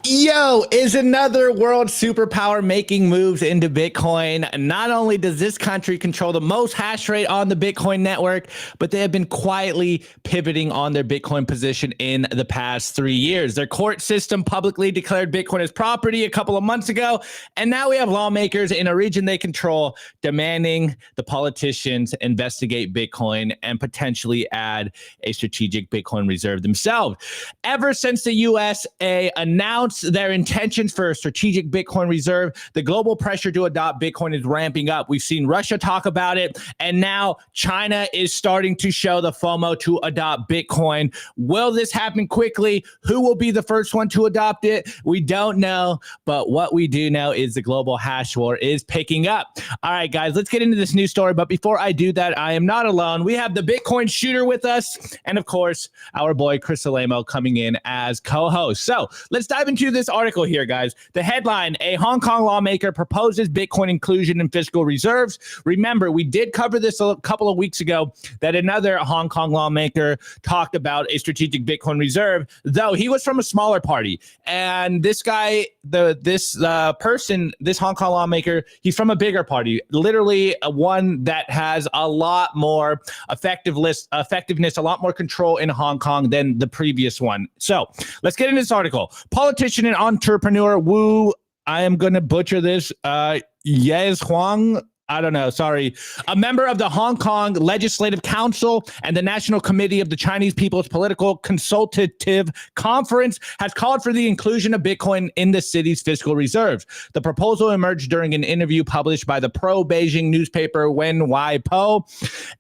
Yo, is another world superpower making moves into Bitcoin? Not only does this country control the most hash rate on the Bitcoin network, but they have been quietly pivoting on their Bitcoin position in the past 3 years. Their court system publicly declared Bitcoin as property a couple of months ago, and now we have lawmakers in a region they control demanding the politicians investigate Bitcoin and potentially add a strategic Bitcoin reserve themselves. Ever since the USA announced their intentions for a strategic Bitcoin reserve, the global pressure to adopt Bitcoin is ramping up. We've seen Russia talk about it, and now China is starting to show the FOMO to adopt Bitcoin. Will this happen quickly? Who will be the first one to adopt it? We don't know, but what we do know is the global hash war is picking up. All right, guys, let's get into this news story, but before I do that, I am not alone. We have the Bitcoin shooter with us, and of course, our boy Chris Alamo coming in as co-host. So let's dive into this article here, guys. The headline: a Hong Kong lawmaker proposes Bitcoin inclusion in fiscal reserves. Remember, we did cover this a couple of weeks ago, that another Hong Kong lawmaker talked about a strategic Bitcoin reserve, though he was from a smaller party. And this guy, this Hong Kong lawmaker, he's from a bigger party, literally one that has a lot more effectiveness, a lot more control in Hong Kong than the previous one. So let's get into this article. Politician and entrepreneur Wu, I am going to butcher this, Yes Huang, I don't know, sorry, a member of the Hong Kong Legislative Council and the National Committee of the Chinese People's Political Consultative Conference, has called for the inclusion of Bitcoin in the city's fiscal reserves. The proposal emerged during an interview published by the pro-Beijing newspaper Wen Wai Po,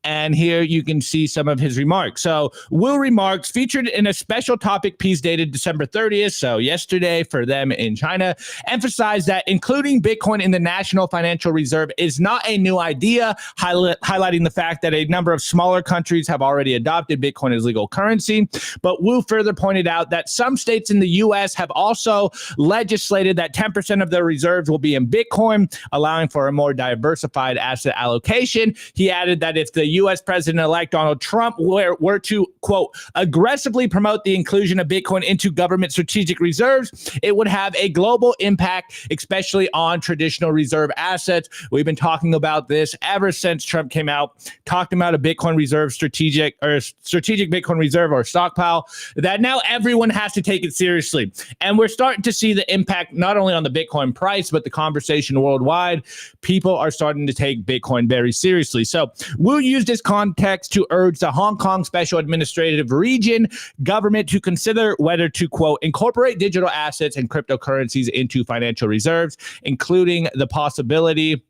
and here you can see some of his remarks. So Wu remarks, featured in a special topic piece dated December 30th, so yesterday for them in China, emphasized that including Bitcoin in the National Financial Reserve is not a new idea, highlighting the fact that a number of smaller countries have already adopted Bitcoin as legal currency. But Wu further pointed out that some states in the U.S. have also legislated that 10% of their reserves will be in Bitcoin, allowing for a more diversified asset allocation. He added that if the U.S. President-elect Donald Trump were to, quote, aggressively promote the inclusion of Bitcoin into government strategic reserves, it would have a global impact, especially on traditional reserve assets. We've been talking about this ever since Trump came out, talked about a Bitcoin reserve, strategic Bitcoin reserve or stockpile, that now everyone has to take it seriously. And we're starting to see the impact not only on the Bitcoin price, but the conversation worldwide. People are starting to take Bitcoin very seriously. So Wu used this context to urge the Hong Kong Special Administrative Region government to consider whether to, quote, incorporate digital assets and cryptocurrencies into financial reserves, including the possibility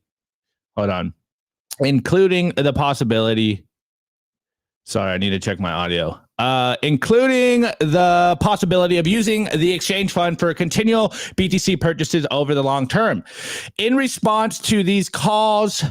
sorry, I need to check my audio. Including the possibility of using the exchange fund for continual BTC purchases over the long term. In response to these calls,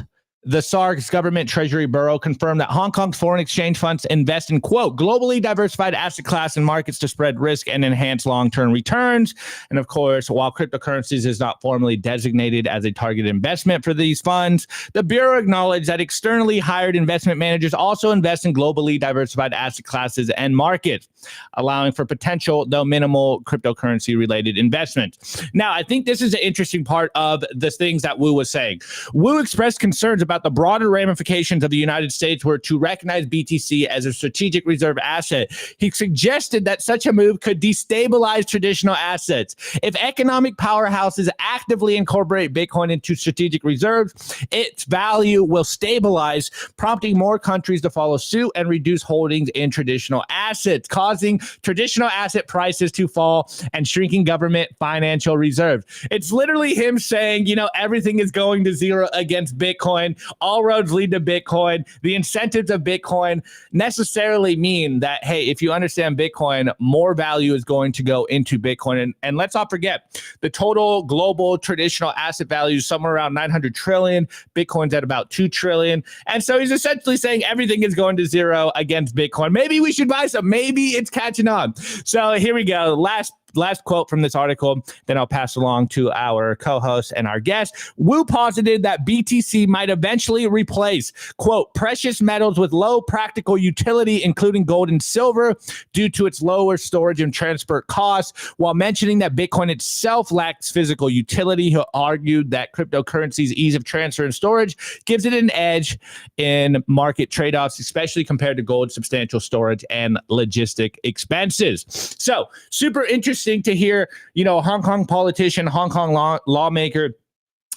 the SARC's Government Treasury Bureau confirmed that Hong Kong's foreign exchange funds invest in, quote, globally diversified asset class and markets to spread risk and enhance long-term returns. And of course, while cryptocurrencies is not formally designated as a targeted investment for these funds, the Bureau acknowledged that externally hired investment managers also invest in globally diversified asset classes and markets, allowing for potential, though minimal, cryptocurrency-related investments. Now, I think this is an interesting part of the things that Wu was saying. Wu expressed concerns about the broader ramifications of the United States were to recognize BTC as a strategic reserve asset. He suggested that such a move could destabilize traditional assets. If economic powerhouses actively incorporate Bitcoin into strategic reserves, its value will stabilize, prompting more countries to follow suit and reduce holdings in traditional assets, causing traditional asset prices to fall and shrinking government financial reserves. It's literally him saying, you know, everything is going to zero against Bitcoin. All roads lead to Bitcoin. The incentives of Bitcoin necessarily mean that, hey, if you understand Bitcoin, more value is going to go into Bitcoin. And let's not forget, the total global traditional asset value is somewhere around 900 trillion. Bitcoin's at about 2 trillion. And so he's essentially saying everything is going to zero against Bitcoin. Maybe we should buy some. Maybe it's catching on. So here we go. Last last quote from this article, then I'll pass along to our co-host and our guest. Wu posited that BTC might eventually replace, quote, precious metals with low practical utility, including gold and silver, due to its lower storage and transport costs, while mentioning that Bitcoin itself lacks physical utility. He argued that cryptocurrency's ease of transfer and storage gives it an edge in market trade-offs, especially compared to gold's substantial storage and logistic expenses. So super interesting to hear, Hong Kong politician, Hong Kong lawmaker,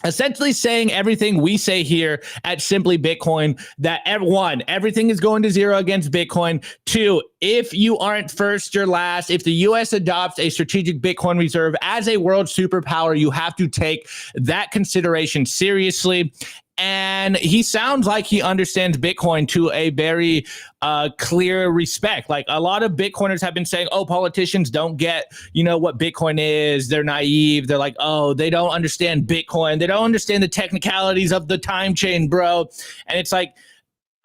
essentially saying everything we say here at Simply Bitcoin, that everything is going to zero against Bitcoin. 2, if you aren't first, you're last. If the U.S. adopts a strategic Bitcoin reserve as a world superpower, you have to take that consideration seriously. And he sounds like he understands Bitcoin to a very clear respect. Like a lot of Bitcoiners have been saying, oh, politicians don't get, what Bitcoin is. They're naive. They're like, oh, they don't understand Bitcoin. They don't understand the technicalities of the time chain, bro. And it's like,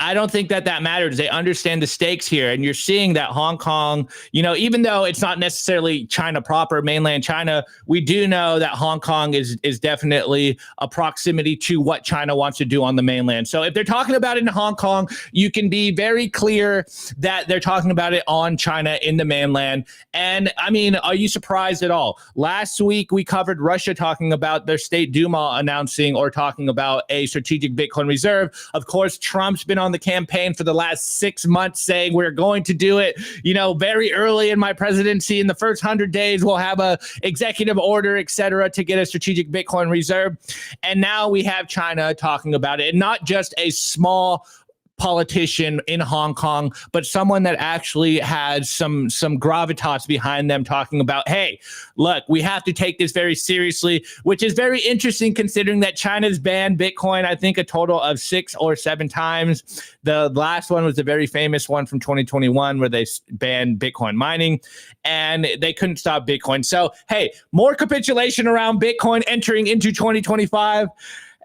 I don't think that matters. They understand the stakes here. And you're seeing that Hong Kong, even though it's not necessarily China proper, mainland China, we do know that Hong Kong is definitely a proximity to what China wants to do on the mainland. So if they're talking about it in Hong Kong, you can be very clear that they're talking about it on China in the mainland. And I mean, are you surprised at all? Last week, we covered Russia talking about their State Duma announcing or talking about a strategic Bitcoin reserve. Of course, Trump's been on the campaign for the last 6 months saying we're going to do it, very early in my presidency. In the first 100 days, we'll have a executive order, et cetera, to get a strategic Bitcoin reserve. And now we have China talking about it, and not just a small politician in Hong Kong, but someone that actually had some gravitas behind them talking about, hey, look, we have to take this very seriously, which is very interesting considering that China's banned Bitcoin, I think a total of 6 or 7 times. The last one was a very famous one from 2021 where they banned Bitcoin mining and they couldn't stop Bitcoin. So, hey, more capitulation around Bitcoin entering into 2025.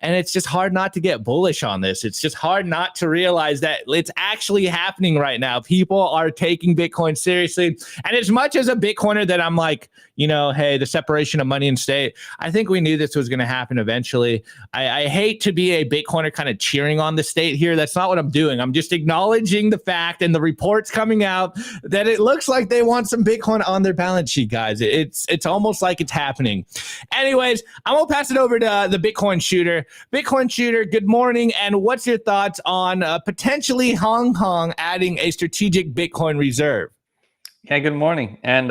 And it's just hard not to get bullish on this. It's just hard not to realize that it's actually happening right now. People are taking Bitcoin seriously. And as much as a Bitcoiner that I'm like, hey, the separation of money and state, I think we knew this was going to happen eventually. I hate to be a Bitcoiner kind of cheering on the state here. That's not what I'm doing. I'm just acknowledging the fact and the reports coming out that it looks like they want some Bitcoin on their balance sheet, guys. It's almost like it's happening. Anyways, I'm going to pass it over to the Bitcoin shooter. Bitcoin shooter, good morning. And what's your thoughts on potentially Hong Kong adding a strategic Bitcoin reserve? Yeah, good morning. And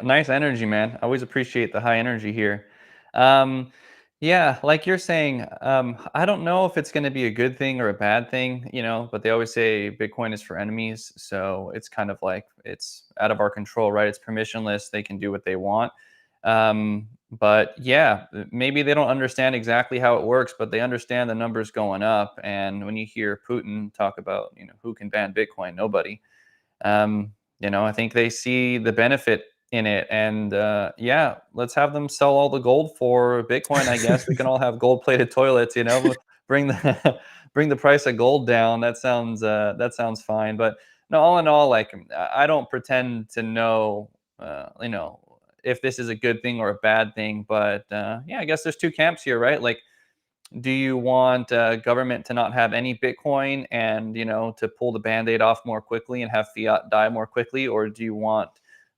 nice energy, man. I always appreciate the high energy here. Yeah, like you're saying, I don't know if it's going to be a good thing or a bad thing, but they always say Bitcoin is for enemies. So it's kind of like it's out of our control, right? It's permissionless. They can do what they want. But yeah, maybe they don't understand exactly how it works, but they understand the numbers going up. And when you hear Putin talk about, who can ban Bitcoin, nobody. I think they see the benefit in it. And yeah, let's have them sell all the gold for Bitcoin. I guess we can all have gold-plated toilets. Bring the bring the price of gold down. That sounds fine. But no, all in all, like I don't pretend to know, if this is a good thing or a bad thing. But yeah, I guess there's 2 camps here, right? Like, do you want government to not have any Bitcoin and, to pull the Band-Aid off more quickly and have fiat die more quickly? Or do you want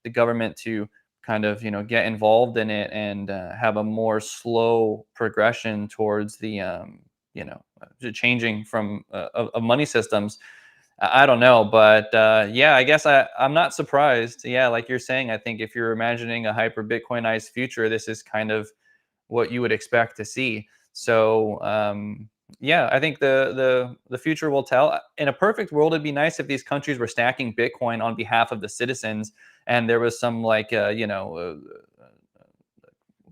the government to kind of, get involved in it and have a more slow progression towards the, changing from of money systems? I don't know, but yeah, I guess I'm not surprised. Yeah, like you're saying, I think if you're imagining a hyper Bitcoinized future, this is kind of what you would expect to see. So yeah, I think the future will tell. In a perfect world, it'd be nice if these countries were stacking Bitcoin on behalf of the citizens, and there was some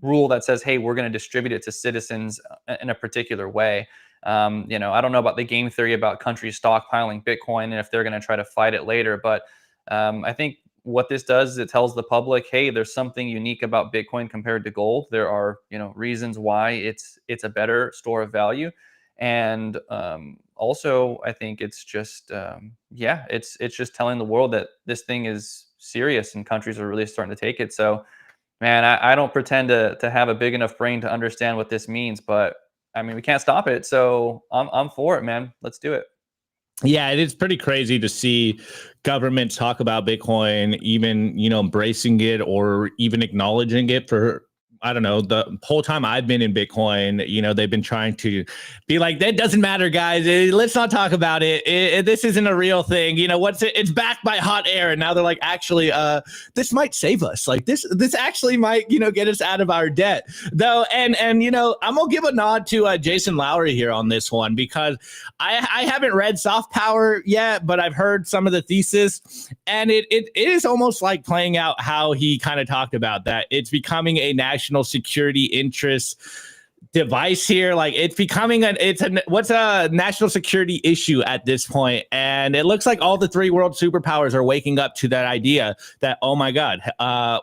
rule that says, hey, we're going to distribute it to citizens in a particular way. I don't know about the game theory about countries stockpiling Bitcoin and if they're going to try to fight it later, but I think what this does is it tells the public, hey, there's something unique about Bitcoin compared to gold. There are, reasons why it's a better store of value. And also, I think it's just, it's just telling the world that this thing is serious and countries are really starting to take it. So Man, I don't pretend to have a big enough brain to understand what this means, but I mean, we can't stop it. So I'm for it, man. Let's do it. Yeah, it is pretty crazy to see governments talk about Bitcoin, even, embracing it or even acknowledging it for, I don't know, the whole time I've been in Bitcoin, they've been trying to be like, that doesn't matter, guys. Let's not talk about it. This isn't a real thing. What's it? It's backed by hot air. And now they're like, actually, this might save us. Like this actually might, get us out of our debt though. And, I'm gonna give a nod to Jason Lowry here on this one, because I haven't read Soft Power yet, but I've heard some of the thesis, and it is almost like playing out how he kind of talked about that. It's becoming a national security interest device here. Like it's becoming what's a national security issue at this point. And it looks like all the three world superpowers are waking up to that idea that, oh my God,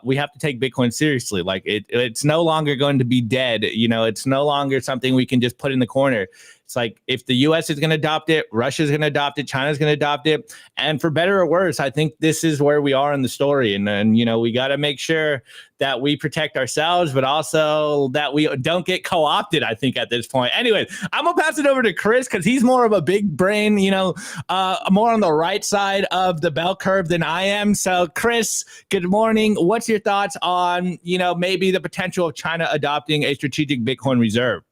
we have to take Bitcoin seriously. Like it's no longer going to be dead. It's no longer something we can just put in the corner. It's like, if the US is going to adopt it, Russia's going to adopt it, China's going to adopt it. And for better or worse, I think this is where we are in the story. And we got to make sure that we protect ourselves, but also that we don't get co-opted, I think, at this point. Anyway, I'm going to pass it over to Chris, because he's more of a big brain, more on the right side of the bell curve than I am. So, Chris, good morning. What's your thoughts on, maybe the potential of China adopting a strategic Bitcoin reserve?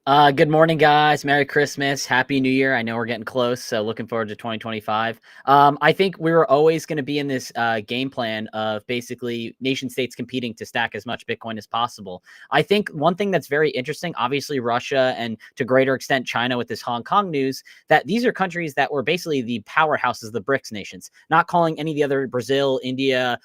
Good morning, guys. Merry Christmas. Happy New Year. I know we're getting close, so looking forward to 2025. I think we were always going to be in this game plan of basically nation states competing to stack as much Bitcoin as possible. I think one thing that's very interesting, obviously Russia and to a greater extent China with this Hong Kong news, that these are countries that were basically the powerhouses of the BRICS nations, not calling any of the other Brazil, India,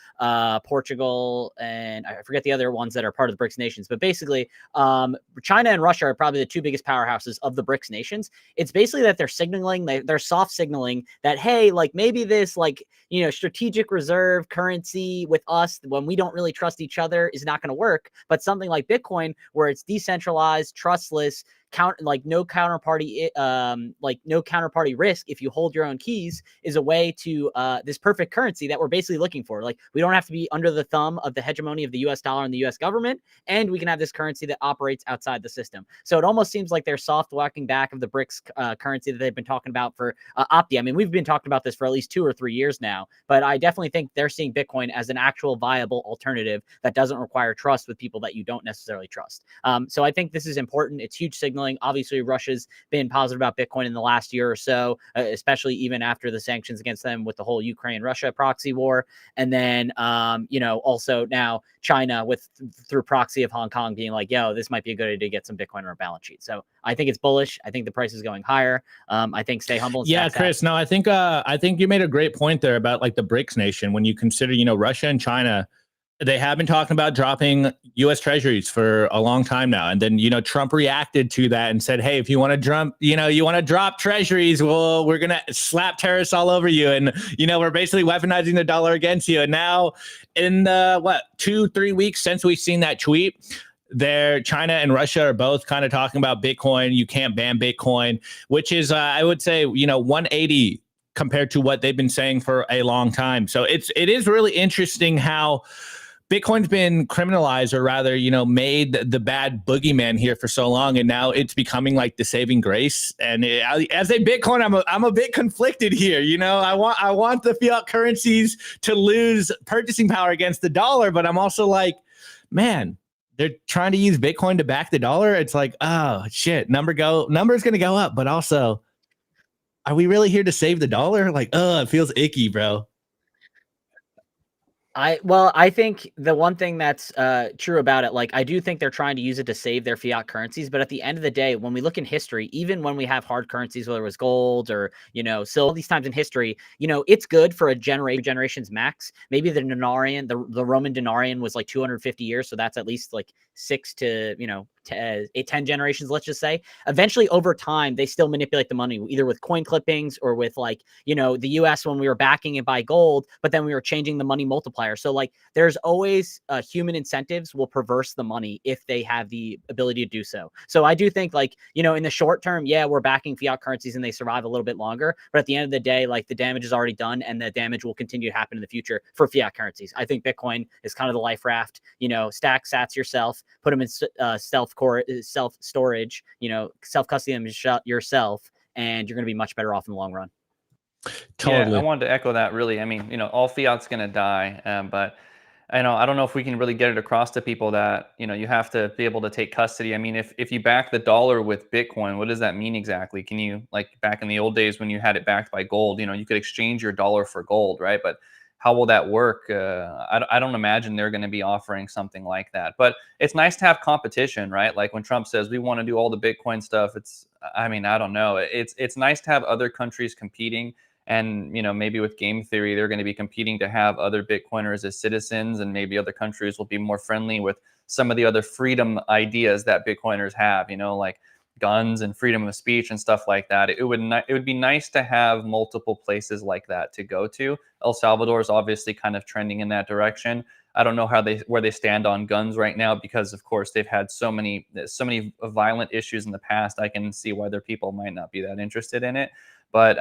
Portugal, and I forget the other ones that are part of the BRICS nations. But basically, China and Russia are probably the two biggest powerhouses of the BRICS nations. It's basically that they're signaling, they're soft signaling that, hey, like maybe this strategic reserve currency with us when we don't really trust each other is not going to work. But something like Bitcoin, where it's decentralized, trustless, no counterparty risk if you hold your own keys, is a way to this perfect currency that we're basically looking for. Like, we don't have to be under the thumb of the hegemony of the US dollar and the US government, and we can have this currency that operates outside the system. So it almost seems like they're soft walking back of the BRICS currency that they've been talking about for Opti. I mean, we've been talking about this for at least 2 or 3 years now, but I definitely think they're seeing Bitcoin as an actual viable alternative that doesn't require trust with people that you don't necessarily trust. So I think this is important. It's huge signal. Obviously, Russia's been positive about Bitcoin in the last year or so, especially even after the sanctions against them with the whole Ukraine-Russia proxy war. And then, also now China through proxy of Hong Kong being like, yo, this might be a good idea to get some Bitcoin on our balance sheet. So I think it's bullish. I think the price is going higher. I think stay humble. Yeah, Chris, no, I think you made a great point there about like the BRICS nation. When you consider, Russia and China, they have been talking about dropping U.S. treasuries for a long time now. And then, Trump reacted to that and said, hey, if you want to drop treasuries, well, we're going to slap tariffs all over you. And, we're basically weaponizing the dollar against you. And now in the, 2-3 weeks since we've seen that tweet, China and Russia are both kind of talking about Bitcoin. You can't ban Bitcoin, which is, I would say, 180 compared to what they've been saying for a long time. So it is really interesting how Bitcoin's been criminalized, or rather, made the bad boogeyman here for so long, and now it's becoming like the saving grace. And as a Bitcoin, I'm a bit conflicted here. I want the fiat currencies to lose purchasing power against the dollar, but I'm also like, man, they're trying to use Bitcoin to back the dollar. It's like, oh shit, number's going to go up, but also, are we really here to save the dollar? Like, it feels icky, bro. I think the one thing that's true about it, like, I do think they're trying to use it to save their fiat currencies. But at the end of the day, when we look in history, even when we have hard currencies, whether it was gold or, silver, these times in history, it's good for a generations max. Maybe the denarian, the Roman denarian was like 250 years. So that's at least like 6 to, 10 generations, let's just say. Eventually, over time, they still manipulate the money, either with coin clippings or with, like, you know, the US when we were backing it by gold, but then we were changing the money multiplier. So, like, there's always human incentives will perverse the money if they have the ability to do so. So I do think, like, you know, in the short term, yeah, we're backing fiat currencies and they survive a little bit longer. But at the end of the day, like, the damage is already done, and the damage will continue to happen in the future for fiat currencies. I think Bitcoin is kind of the life raft. You know, stack sats yourself, put them in self storage, you know, self custody them yourself, and you're going to be much better off in the long run. Totally. Yeah, I wanted to echo that, really. I mean, you know, all fiat's going to die, but I don't know if we can really get it across to people that, you know, you have to be able to take custody. I mean, if you back the dollar with Bitcoin, what does that mean exactly? Can you, like, back in the old days when you had it backed by gold, you know, you could exchange your dollar for gold, right? But how will that work? I don't imagine they're going to be offering something like that. But it's nice to have competition, right? Like when Trump says we want to do all the Bitcoin stuff, I mean, I don't know. It's nice to have other countries competing. And, you know, maybe with game theory, they're going to be competing to have other Bitcoiners as citizens, and maybe other countries will be more friendly with some of the other freedom ideas that Bitcoiners have, you know, like guns and freedom of speech and stuff like that. It would be nice to have multiple places like that to go to. El Salvador is obviously kind of trending in that direction. I don't know where they stand on guns right now, because of course they've had so many violent issues in the past. I can see why their people might not be that interested in it. But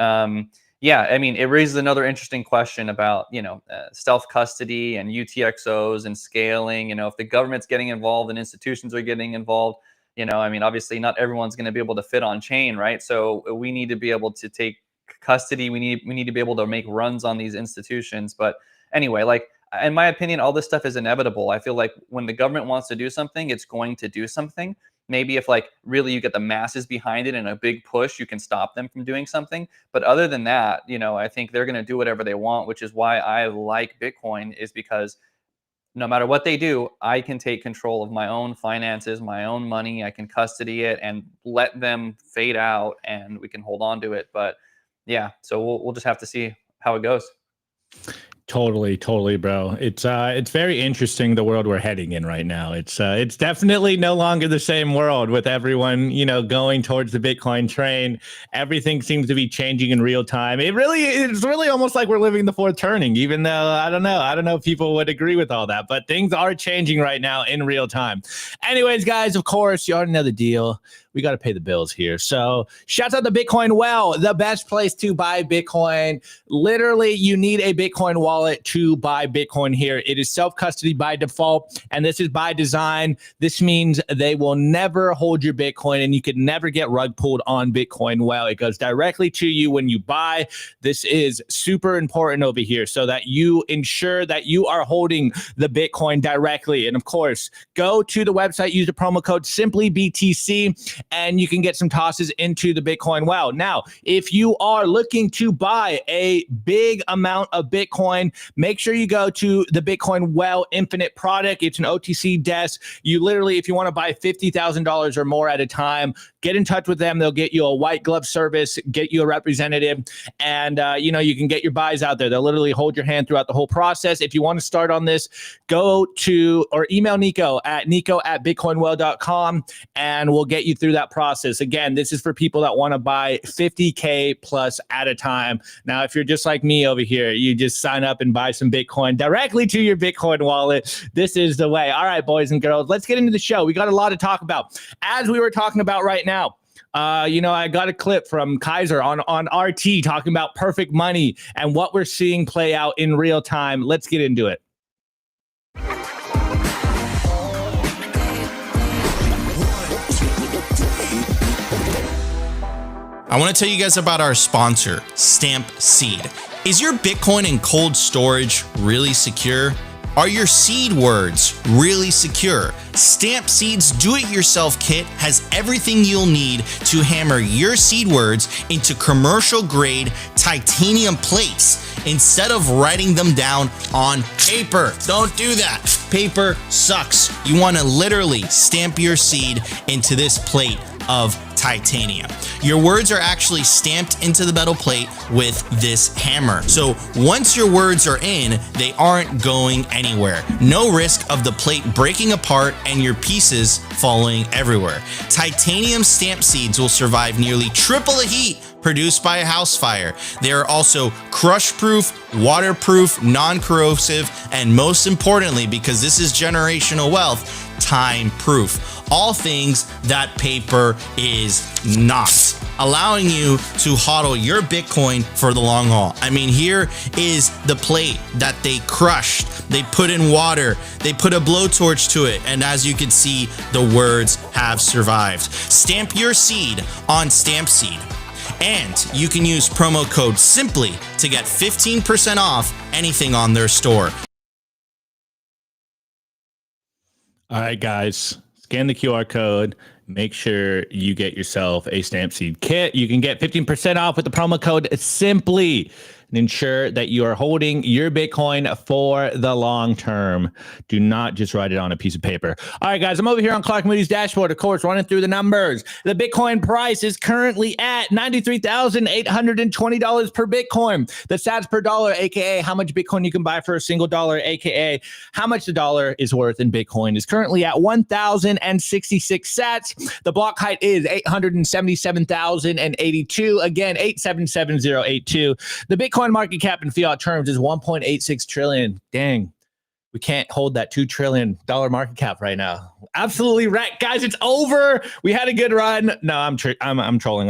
yeah, I mean, it raises another interesting question about, you know, self-custody and UTXOs and scaling. You know, if the government's getting involved and institutions are getting involved, you know, I mean, obviously not everyone's going to be able to fit on chain, right? So we need to be able to take custody. We need to be able to make runs on these institutions. But anyway, like, in my opinion, all this stuff is inevitable. I feel like when the government wants to do something, it's going to do something. Maybe if, like, really you get the masses behind it and a big push, you can stop them from doing something. But other than that, you know, I think they're going to do whatever they want, which is why I like Bitcoin, is because no matter what they do, I can take control of my own finances, my own money. I can custody it and let them fade out, and we can hold on to it. But yeah, so we'll just have to see how it goes. Totally, bro. It's very interesting, the world we're heading in right now. It's definitely no longer the same world with everyone, you know, going towards the Bitcoin train. Everything seems to be changing in real time. It's really almost like we're living the fourth turning, even though I don't know if people would agree with all that, but things are changing right now in real time. Anyways, guys, of course, you already know the deal. We got to pay the bills here. So shouts out to Bitcoin Well, the best place to buy Bitcoin. Literally, you need a Bitcoin wallet to buy Bitcoin here. It is self-custody by default, and this is by design. This means they will never hold your Bitcoin, and you could never get rug pulled on Bitcoin Well. It goes directly to you when you buy. This is super important over here so that you ensure that you are holding the Bitcoin directly. And of course, go to the website, use the promo code SimplyBTC, and you can get some tosses into the Bitcoin Well. Now, if you are looking to buy a big amount of Bitcoin, make sure you go to the Bitcoin Well Infinite product. It's an OTC desk. You literally, if you want to buy $50,000 or more at a time, get in touch with them. They'll get you a white glove service, get you a representative, and you know, you can get your buys out there. They'll literally hold your hand throughout the whole process. If you want to start on this, go to or email Nico at bitcoinwell.com, and we'll get you through that process. Again, this is for people that want to buy 50K plus at a time. Now, if you're just like me over here, you just sign up and buy some Bitcoin directly to your Bitcoin wallet. This is the way. All right, boys and girls, let's get into the show. We got a lot to talk about. As we were talking about right now, you know, I got a clip from Kieser on RT talking about perfect money and what we're seeing play out in real time. Let's get into it. I want to tell you guys about our sponsor, Stamp Seed. Is your Bitcoin in cold storage really secure? Are your seed words really secure? Stamp Seed's do-it-yourself kit has everything you'll need to hammer your seed words into commercial-grade titanium plates instead of writing them down on paper. Don't do that. Paper sucks. You want to literally stamp your seed into this plate of titanium. Your words are actually stamped into the metal plate with this hammer. So once your words are in, they aren't going anywhere. No risk of the plate breaking apart and your pieces falling everywhere. Titanium stamp seeds will survive nearly triple the heat produced by a house fire. They are also crush-proof, waterproof, non-corrosive, and most importantly, because this is generational wealth, time-proof. All things that paper is not, allowing you to hodl your Bitcoin for the long haul. I mean, here is the plate that they crushed. They put in water, they put a blowtorch to it, and as you can see, the words have survived. Stamp your seed on StampSeed. And you can use promo code SIMPLY to get 15% off anything on their store. All right, guys, scan the QR code. Make sure you get yourself a StampSeed kit. You can get 15% off with the promo code SIMPLY and ensure that you are holding your Bitcoin for the long term. Do not just write it on a piece of paper. All right, guys, I'm over here on Clark Moody's dashboard, of course, running through the numbers. The Bitcoin price is currently at $93,820 per Bitcoin. The sats per dollar, aka how much Bitcoin you can buy for a single dollar, aka how much the dollar is worth in Bitcoin, is currently at 1,066 sats. The block height is 877,082. Again, 877,082. The Bitcoin market cap in fiat terms is 1.86 trillion. Dang, we can't hold that $2 trillion market cap right now. Absolutely wrecked, guys. It's over. We had a good run. No, I'm trolling. I'm trolling.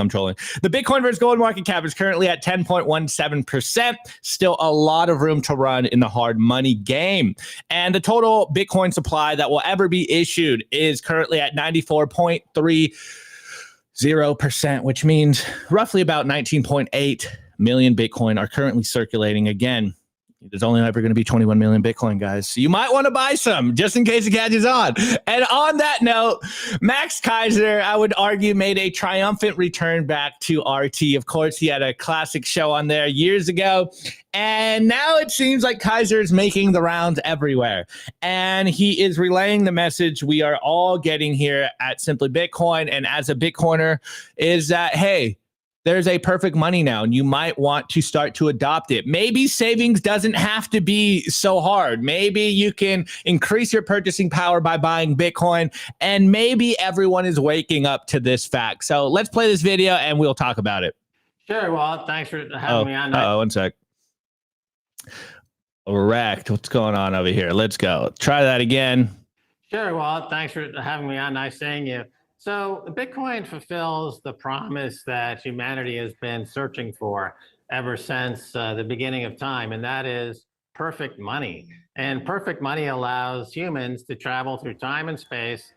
The Bitcoin versus gold market cap is currently at 10.17%. Still a lot of room to run in the hard money game. And the total Bitcoin supply that will ever be issued is currently at 94.30%, which means roughly about 19.8 million Bitcoin are currently circulating. Again, there's only ever going to be 21 million Bitcoin, guys. So you might want to buy some just in case it catches on. And on that note, Max Kieser, I would argue, made a triumphant return back to RT. Of course, he had a classic show on there years ago. And now it seems like Kieser is making the rounds everywhere. And he is relaying the message we are all getting here at Simply Bitcoin. And as a Bitcoiner, is that, hey, there's a perfect money now, and you might want to start to adopt it. Maybe savings doesn't have to be so hard. Maybe you can increase your purchasing power by buying Bitcoin, and maybe everyone is waking up to this fact. So let's play this video, and we'll talk about it. Sure, Walt. Thanks for having me on. One sec. Wrecked. What's going on over here? Let's go. Try that again. Sure, Walt. Thanks for having me on. Nice seeing you. So Bitcoin fulfills the promise that humanity has been searching for ever since the beginning of time, and that is perfect money. And perfect money allows humans to travel through time and space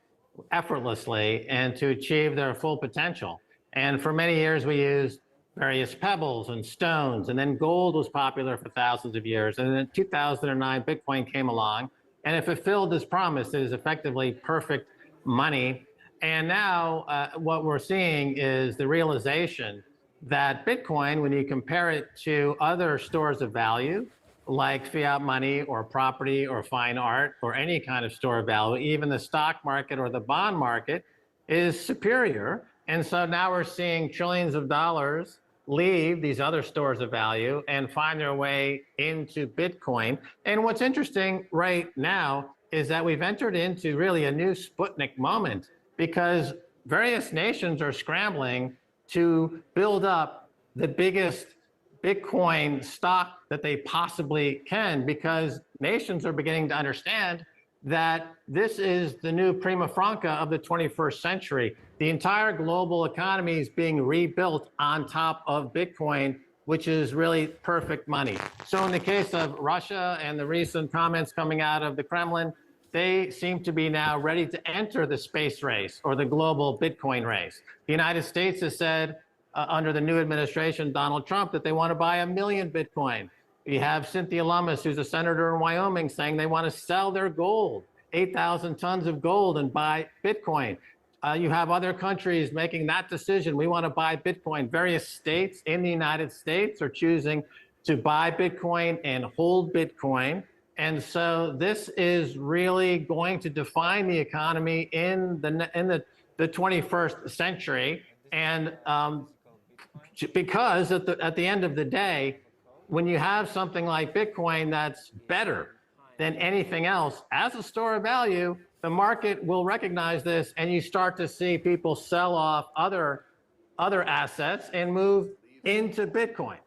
effortlessly and to achieve their full potential. And for many years, we used various pebbles and stones, and then gold was popular for thousands of years. And then in 2009, Bitcoin came along, and it fulfilled this promise. It is effectively perfect money. And now what we're seeing is the realization that Bitcoin, when you compare it to other stores of value, like fiat money or property or fine art or any kind of store of value, even the stock market or the bond market, is superior. And so now we're seeing trillions of dollars leave these other stores of value and find their way into Bitcoin. And what's interesting right now is that we've entered into really a new Sputnik moment, because various nations are scrambling to build up the biggest Bitcoin stock that they possibly can, because nations are beginning to understand that this is the new prima franca of the 21st century. The entire global economy is being rebuilt on top of Bitcoin, which is really perfect money. So in the case of Russia and the recent comments coming out of the Kremlin, they seem to be now ready to enter the space race or the global Bitcoin race. The United States has said under the new administration, Donald Trump, that they want to buy 1 million Bitcoin. You have Cynthia Lummis, who's a senator in Wyoming, saying they want to sell their gold, 8,000 tons of gold, and buy Bitcoin. You have other countries making that decision. We want to buy Bitcoin. Various states in the United States are choosing to buy Bitcoin and hold Bitcoin. And so this is really going to define the economy in the 21st century. And because at the end of the day, when you have something like Bitcoin that's better than anything else as a store of value, the market will recognize this, and you start to see people sell off other assets and move into Bitcoin.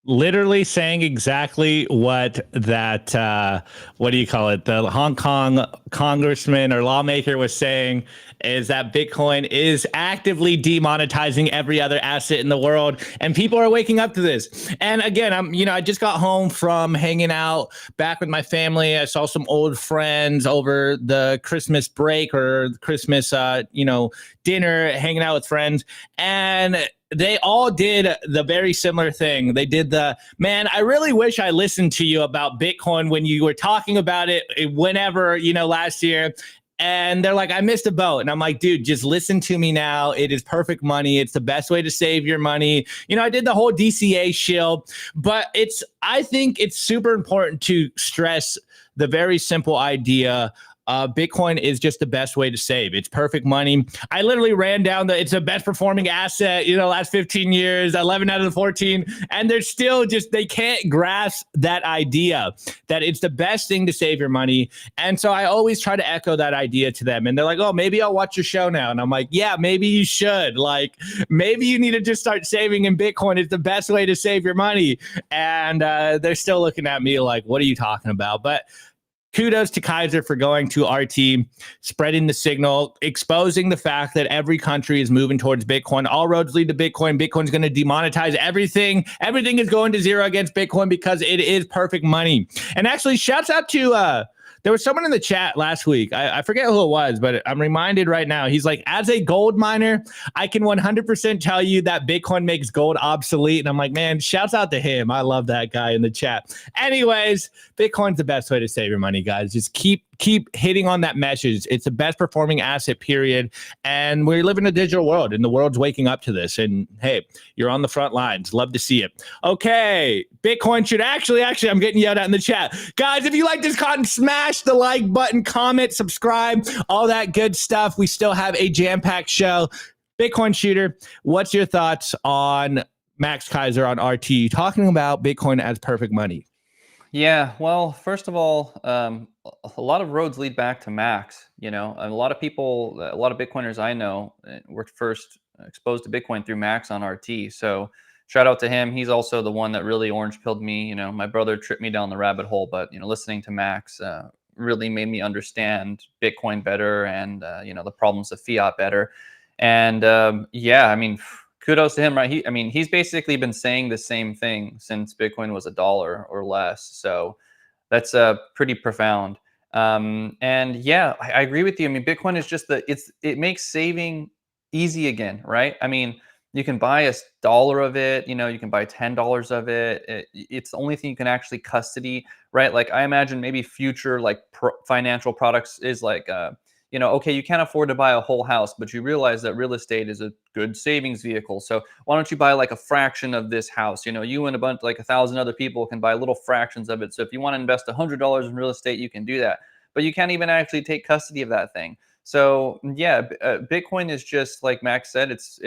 Literally saying exactly what that what do you call it, the Hong Kong congressman or lawmaker was saying, is that Bitcoin is actively demonetizing every other asset in the world, and people are waking up to this. And again, I just got home from hanging out back with my family. I saw some old friends over the Christmas break or Christmas dinner, hanging out with friends, and they all did the very similar thing. They did man, I really wish I listened to you about Bitcoin when you were talking about it whenever, last year. And they're like, I missed a boat. And I'm like, dude, just listen to me now. It is perfect money. It's the best way to save your money. I did the whole DCA shield, but I think it's super important to stress the very simple idea. Bitcoin is just the best way to save. It's perfect money. I literally ran down it's the best performing asset, last 15 years, 11 out of the 14. And they're still they can't grasp that idea that it's the best thing to save your money. And so I always try to echo that idea to them. And they're like, oh, maybe I'll watch your show now. And I'm like, yeah, maybe you should. Like, maybe you need to just start saving in Bitcoin. It's the best way to save your money. And they're still looking at me like, what are you talking about? But kudos to Kieser for going to RT, spreading the signal, exposing the fact that every country is moving towards Bitcoin. All roads lead to Bitcoin. Bitcoin's going to demonetize everything. Everything is going to zero against Bitcoin because it is perfect money. And actually, shouts out to there was someone in the chat last week. I forget who it was, but I'm reminded right now. He's like, as a gold miner, I can 100% tell you that Bitcoin makes gold obsolete. And I'm like, man, shouts out to him. I love that guy in the chat. Anyways, Bitcoin's the best way to save your money, guys. Just keep hitting on that message. It's the best performing asset, period. And we live in a digital world, and the world's waking up to this. And hey, you're on the front lines. Love to see it. Okay, Bitcoin should actually, I'm getting yelled at in the chat. Guys, if you like this content, smash the like button, comment, subscribe, all that good stuff. We still have a jam-packed show. Bitcoin Shooter, what's your thoughts on Max Kieser on RT talking about Bitcoin as perfect money? Yeah, well, first of all, a lot of roads lead back to Max. And a lot of people, a lot of Bitcoiners I know were first exposed to Bitcoin through Max on RT. So shout out to him. He's also the one that really orange pilled me. My brother tripped me down the rabbit hole, but listening to Max really made me understand Bitcoin better and the problems of fiat better. And yeah, I mean, kudos to him, right? He's basically been saying the same thing since Bitcoin was $1 or less. So that's pretty profound. And yeah, I agree with you. I mean, Bitcoin is just it makes saving easy again, right? I mean, you can buy $1 of it, you can buy $10 of it. It's the only thing you can actually custody, right? Like I imagine maybe future like financial products is like, okay, you can't afford to buy a whole house, but you realize that real estate is a good savings vehicle. So why don't you buy like a fraction of this house? You and a bunch, like 1,000 other people can buy little fractions of it. So if you want to invest $100 in real estate, you can do that, but you can't even actually take custody of that thing. So yeah, Bitcoin is just like Max said, it's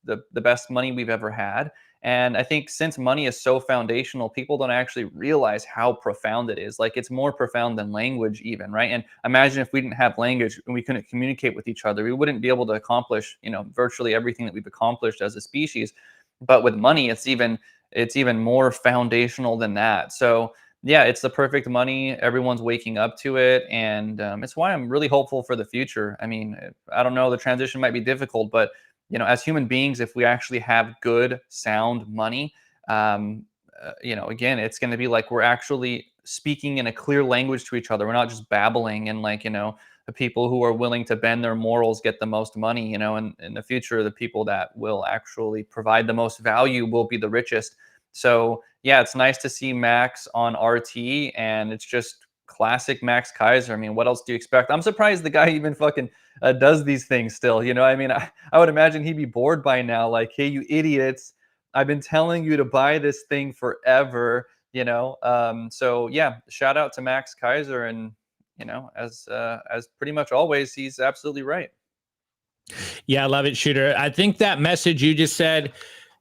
the best money we've ever had. And I think since money is so foundational, people don't actually realize how profound it is. Like it's more profound than language even, right? And imagine if we didn't have language and we couldn't communicate with each other, we wouldn't be able to accomplish, virtually everything that we've accomplished as a species. But with money, it's even more foundational than that. So yeah, it's the perfect money. Everyone's waking up to it. And it's why I'm really hopeful for the future. I mean, I don't know, the transition might be difficult, but as human beings, if we actually have good, sound money, again, it's going to be like we're actually speaking in a clear language to each other. We're not just babbling and like, the people who are willing to bend their morals get the most money, and in the future, the people that will actually provide the most value will be the richest. So yeah, it's nice to see Max on RT, and it's just classic Max Kieser. I mean, what else do you expect? I'm surprised the guy even fucking does these things still. I mean, I would imagine he'd be bored by now. Like, hey, you idiots, I've been telling you to buy this thing forever. So yeah, shout out to Max Kieser, and as pretty much always, he's absolutely right. Yeah, I love it, Shooter. I think that message you just said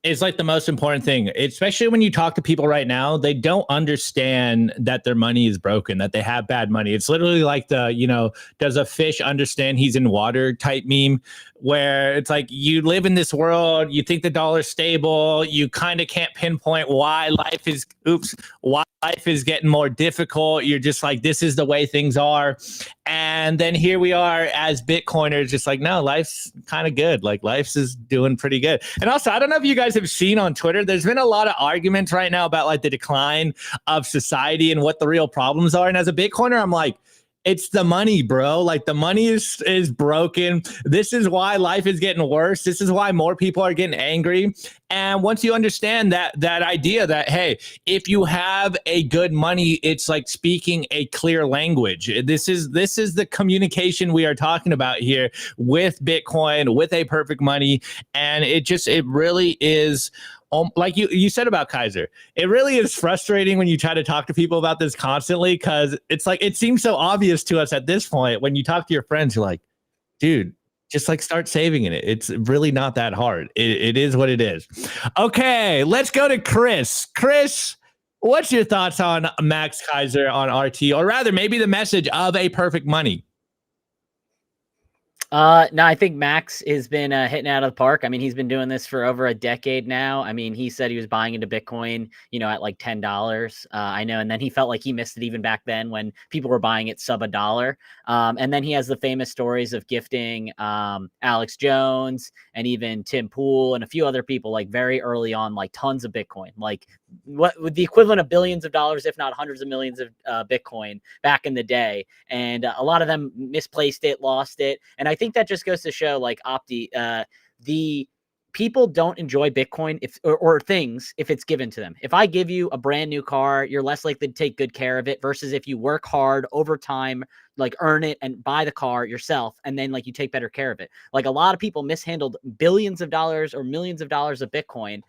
is like the most important thing, especially when you talk to people right now. They don't understand that their money is broken, that they have bad money. It's literally like the, does a fish understand he's in water type meme, where it's like you live in this world, you think the dollar's stable, you kind of can't pinpoint why life is getting more difficult. You're just like, this is the way things are. And then here we are as Bitcoiners, just like, no, life's kind of good. Like life's is doing pretty good. And also, I don't know if you guys have seen on Twitter, there's been a lot of arguments right now about like the decline of society and what the real problems are. And as a Bitcoiner, I'm like, it's the money, bro. Like the money is broken. This is why life is getting worse. This is why more people are getting angry. And once you understand that idea that, hey, if you have a good money, it's like speaking a clear language. This is the communication we are talking about here with Bitcoin, with a perfect money. And it really is, like you said about Kieser, it really is frustrating when you try to talk to people about this constantly, because it's like, it seems so obvious to us at this point. When you talk to your friends, you're like, dude, just like start saving in it. It's really not that hard. It is what it is. Okay, let's go to Chris. Chris, what's your thoughts on Max Kieser on RT, or rather maybe the message of a perfect money? No, I think Max has been hitting out of the park. I mean, he's been doing this for over a decade now. I mean, he said he was buying into Bitcoin, at like $10. I know. And then he felt like he missed it even back then when people were buying it sub $1. And then he has the famous stories of gifting Alex Jones and even Tim Pool and a few other people, like very early on, like tons of Bitcoin, like what with the equivalent of billions of dollars, if not hundreds of millions of Bitcoin back in the day. And a lot of them misplaced it, lost it. And I think that just goes to show, like, the people don't enjoy Bitcoin or things if it's given to them. If I give you a brand new car, you're less likely to take good care of it, versus if you work hard over time, like earn it and buy the car yourself, and then like you take better care of it. Like a lot of people mishandled billions of dollars or millions of dollars of Bitcoin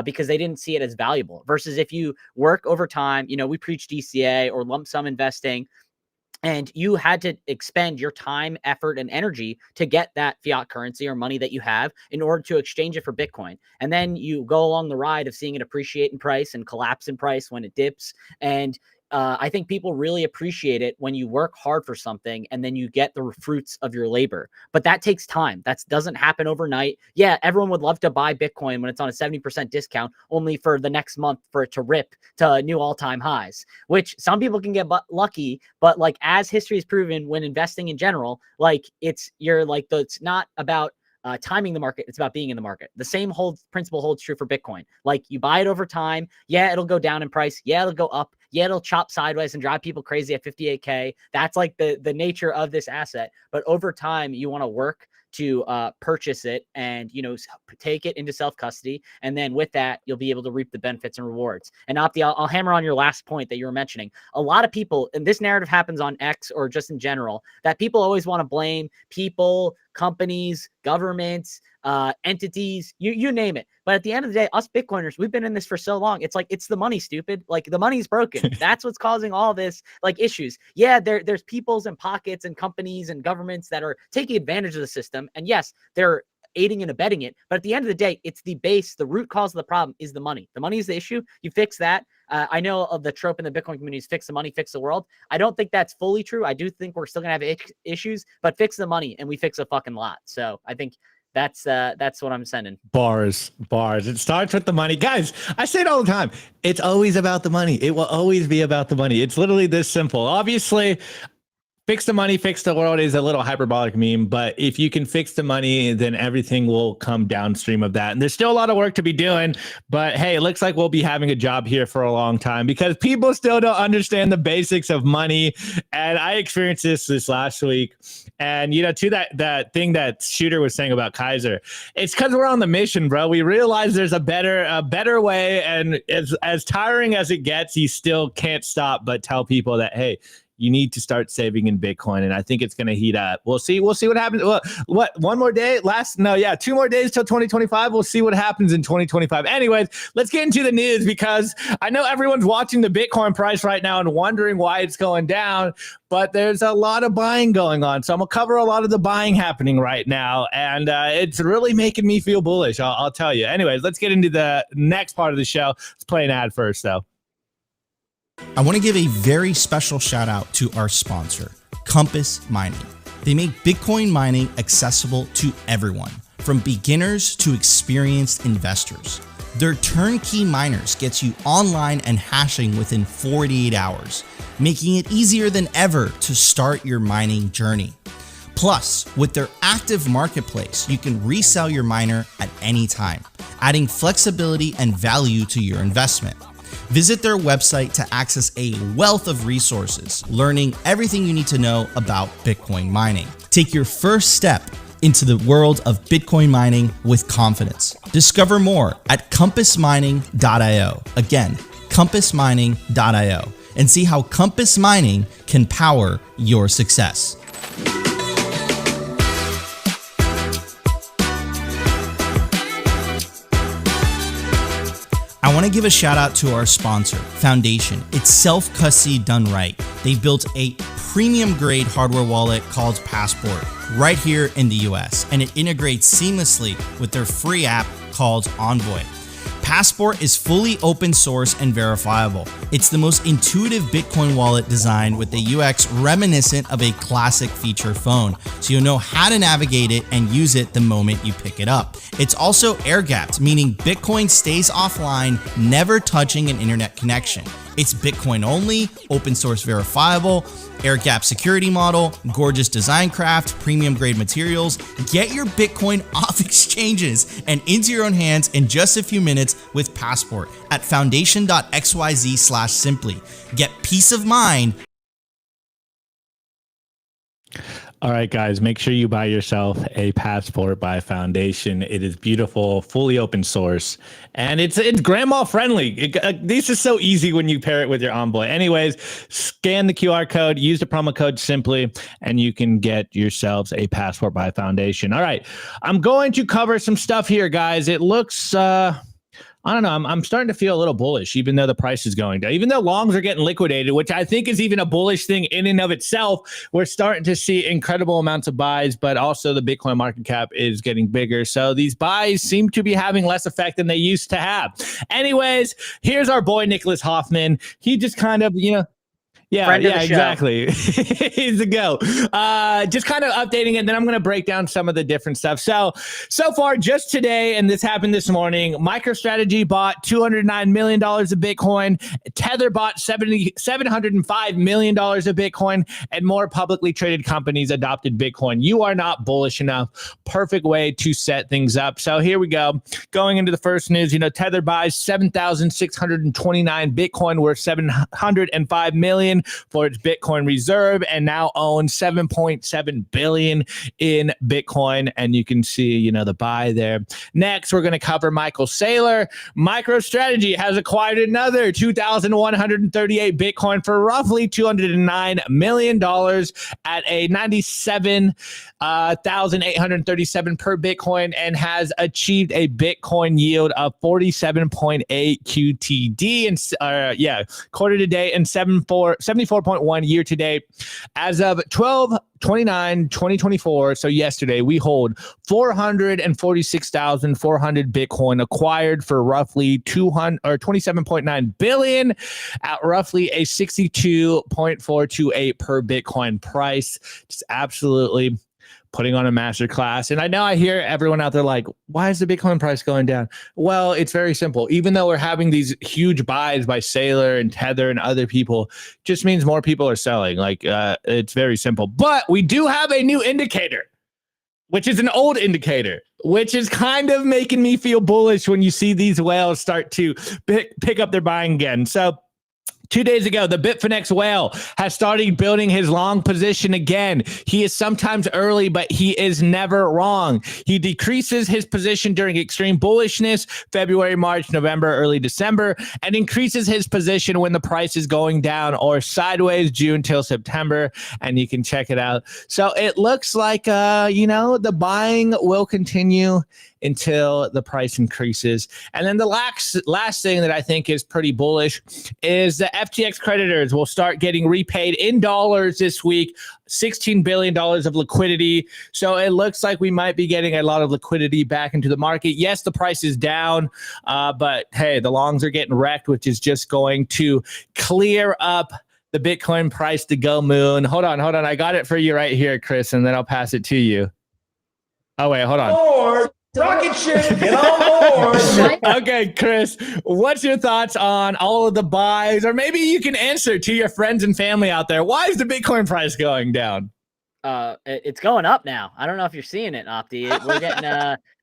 because they didn't see it as valuable, versus if you work over time. We preach DCA or lump sum investing, and you had to expend your time, effort, and energy to get that fiat currency or money that you have in order to exchange it for Bitcoin. And then you go along the ride of seeing it appreciate in price and collapse in price when it dips. And I think people really appreciate it when you work hard for something and then you get the fruits of your labor. But that takes time. That doesn't happen overnight. Yeah, everyone would love to buy Bitcoin when it's on a 70% discount, only for the next month for it to rip to new all-time highs, which some people can get lucky. But like, as history has proven, when investing in general, like it's not about timing the market. It's about being in the market. The same principle holds true for Bitcoin. Like, you buy it over time. Yeah, it'll go down in price. Yeah, it'll go up. Yeah, it'll chop sideways and drive people crazy at 58K. That's like the nature of this asset. But over time, you want to work to purchase it and, take it into self-custody. And then with that, you'll be able to reap the benefits and rewards. And Opti, I'll hammer on your last point that you were mentioning. A lot of people, and this narrative happens on X or just in general, that people always want to blame people, companies, governments, entities, you name it. But at the end of the day, us Bitcoiners, we've been in this for so long. It's like, it's the money, stupid. Like, the money's broken. That's what's causing all this, like, issues. Yeah, there's peoples and pockets and companies and governments that are taking advantage of the system. And yes, they're aiding and abetting it. But at the end of the day, it's the base, the root cause of the problem is the money. The money is the issue. You fix that. I know of the trope in the Bitcoin community is fix the money, fix the world. I don't think that's fully true. I do think we're still going to have issues, but fix the money and we fix a fucking lot. So I think that's what I'm sending. Bars. It starts with the money. Guys, I say it all the time. It's always about the money. It will always be about the money. It's literally this simple. Obviously, fix the money, fix the world is a little hyperbolic meme, but if you can fix the money, then everything will come downstream of that. And there's still a lot of work to be doing, but hey, it looks like we'll be having a job here for a long time because people still don't understand the basics of money. And I experienced this last week. And, to that thing that Shooter was saying about Kieser, it's because we're on the mission, bro. We realize there's a better way. And as tiring as it gets, you still can't stop but tell people that, hey, you need to start saving in Bitcoin. And I think it's going to heat up. We'll see what happens. What, one more day? 2 more days till 2025. We'll see what happens in 2025. Anyways, let's get into the news, because I know everyone's watching the Bitcoin price right now and wondering why it's going down, but there's a lot of buying going on. So I'm going to cover a lot of the buying happening right now. And it's really making me feel bullish, I'll tell you. Anyways, let's get into the next part of the show. Let's play an ad first, though. I want to give a very special shout out to our sponsor, Compass Mining. They make Bitcoin mining accessible to everyone, from beginners to experienced investors. Their turnkey miners gets you online and hashing within 48 hours, making it easier than ever to start your mining journey. Plus, with their active marketplace, you can resell your miner at any time, adding flexibility and value to your investment. Visit their website to access a wealth of resources, learning everything you need to know about Bitcoin mining. Take your first step into the world of Bitcoin mining with confidence. Discover more at compassmining.io. Again, compassmining.io, and see how Compass Mining can power your success. I want to give a shout out to our sponsor, Foundation. It's self-custody done right. They built a premium grade hardware wallet called Passport right here in the US, and it integrates seamlessly with their free app called Envoy. Passport is fully open source and verifiable. It's the most intuitive Bitcoin wallet designed with a UX reminiscent of a classic feature phone, so you'll know how to navigate it and use it the moment you pick it up. It's also air-gapped, meaning Bitcoin stays offline, never touching an internet connection. It's Bitcoin only, open source verifiable, air-gap security model, gorgeous design craft, premium grade materials. Get your Bitcoin off exchanges and into your own hands in just a few minutes with Passport at foundation.xyz/simply. Get peace of mind. All right, guys, make sure you buy yourself a Passport by Foundation. It is beautiful, fully open source, and it's grandma friendly. This is so easy when you pair it with your Envoy. Anyways, scan the QR code, use the promo code Simply, and you can get yourselves a Passport by Foundation. All right, I'm going to cover some stuff here, guys. It looks I don't know. I'm starting to feel a little bullish, even though the price is going down, even though longs are getting liquidated, which I think is even a bullish thing in and of itself. We're starting to see incredible amounts of buys, but also the Bitcoin market cap is getting bigger. So these buys seem to be having less effect than they used to have. Anyways, here's our boy, Nicholas Hoffman. He just kind of, yeah, exactly. He's the go. Just kind of updating it. Then I'm going to break down some of the different stuff. So far, just today, and this happened this morning, MicroStrategy bought $209 million of Bitcoin. Tether bought $705 million of Bitcoin, and more publicly traded companies adopted Bitcoin. You are not bullish enough. Perfect way to set things up. So here we go. Going into the first news, Tether buys 7,629 Bitcoin worth $705 million for its Bitcoin reserve, and now owns 7.7 billion in Bitcoin. And you can see, the buy there. Next, we're going to cover Michael Saylor. MicroStrategy has acquired another 2,138 Bitcoin for roughly $209 million at a 97,837 per Bitcoin, and has achieved a Bitcoin yield of 47.8 QTD and quarter to date, and 74.1 year to date. As of 12/29/2024, so yesterday, we hold 446,400 Bitcoin acquired for roughly 27.9 billion at roughly a 62.428 per Bitcoin price. Just absolutely putting on a masterclass. And I know I hear everyone out there like, why is the Bitcoin price going down? Well, it's very simple. Even though we're having these huge buys by Saylor and Tether and other people, just means more people are selling. It's very simple. But we do have a new indicator, which is an old indicator, which is kind of making me feel bullish when you see these whales start to pick up their buying again. So 2 days ago, the Bitfinex whale has started building his long position again. He is sometimes early, but he is never wrong. He decreases his position during extreme bullishness, February, March, November, early December, and increases his position when the price is going down or sideways, June till September. And you can check it out. So it looks like, the buying will continue until the price increases. And then the last thing that I think is pretty bullish is the FTX creditors will start getting repaid in dollars this week, $16 billion of liquidity. So it looks like we might be getting a lot of liquidity back into the market. Yes, the price is down, but hey, the longs are getting wrecked, which is just going to clear up the Bitcoin price to go moon. Hold on. I got it for you right here, Chris, and then I'll pass it to you. Oh, wait, hold on. More rocket ship, get on board. Okay, Chris, what's your thoughts on all of the buys? Or maybe you can answer to your friends and family out there. Why is the Bitcoin price going down? It's going up now. I don't know if you're seeing it, Opti. We're getting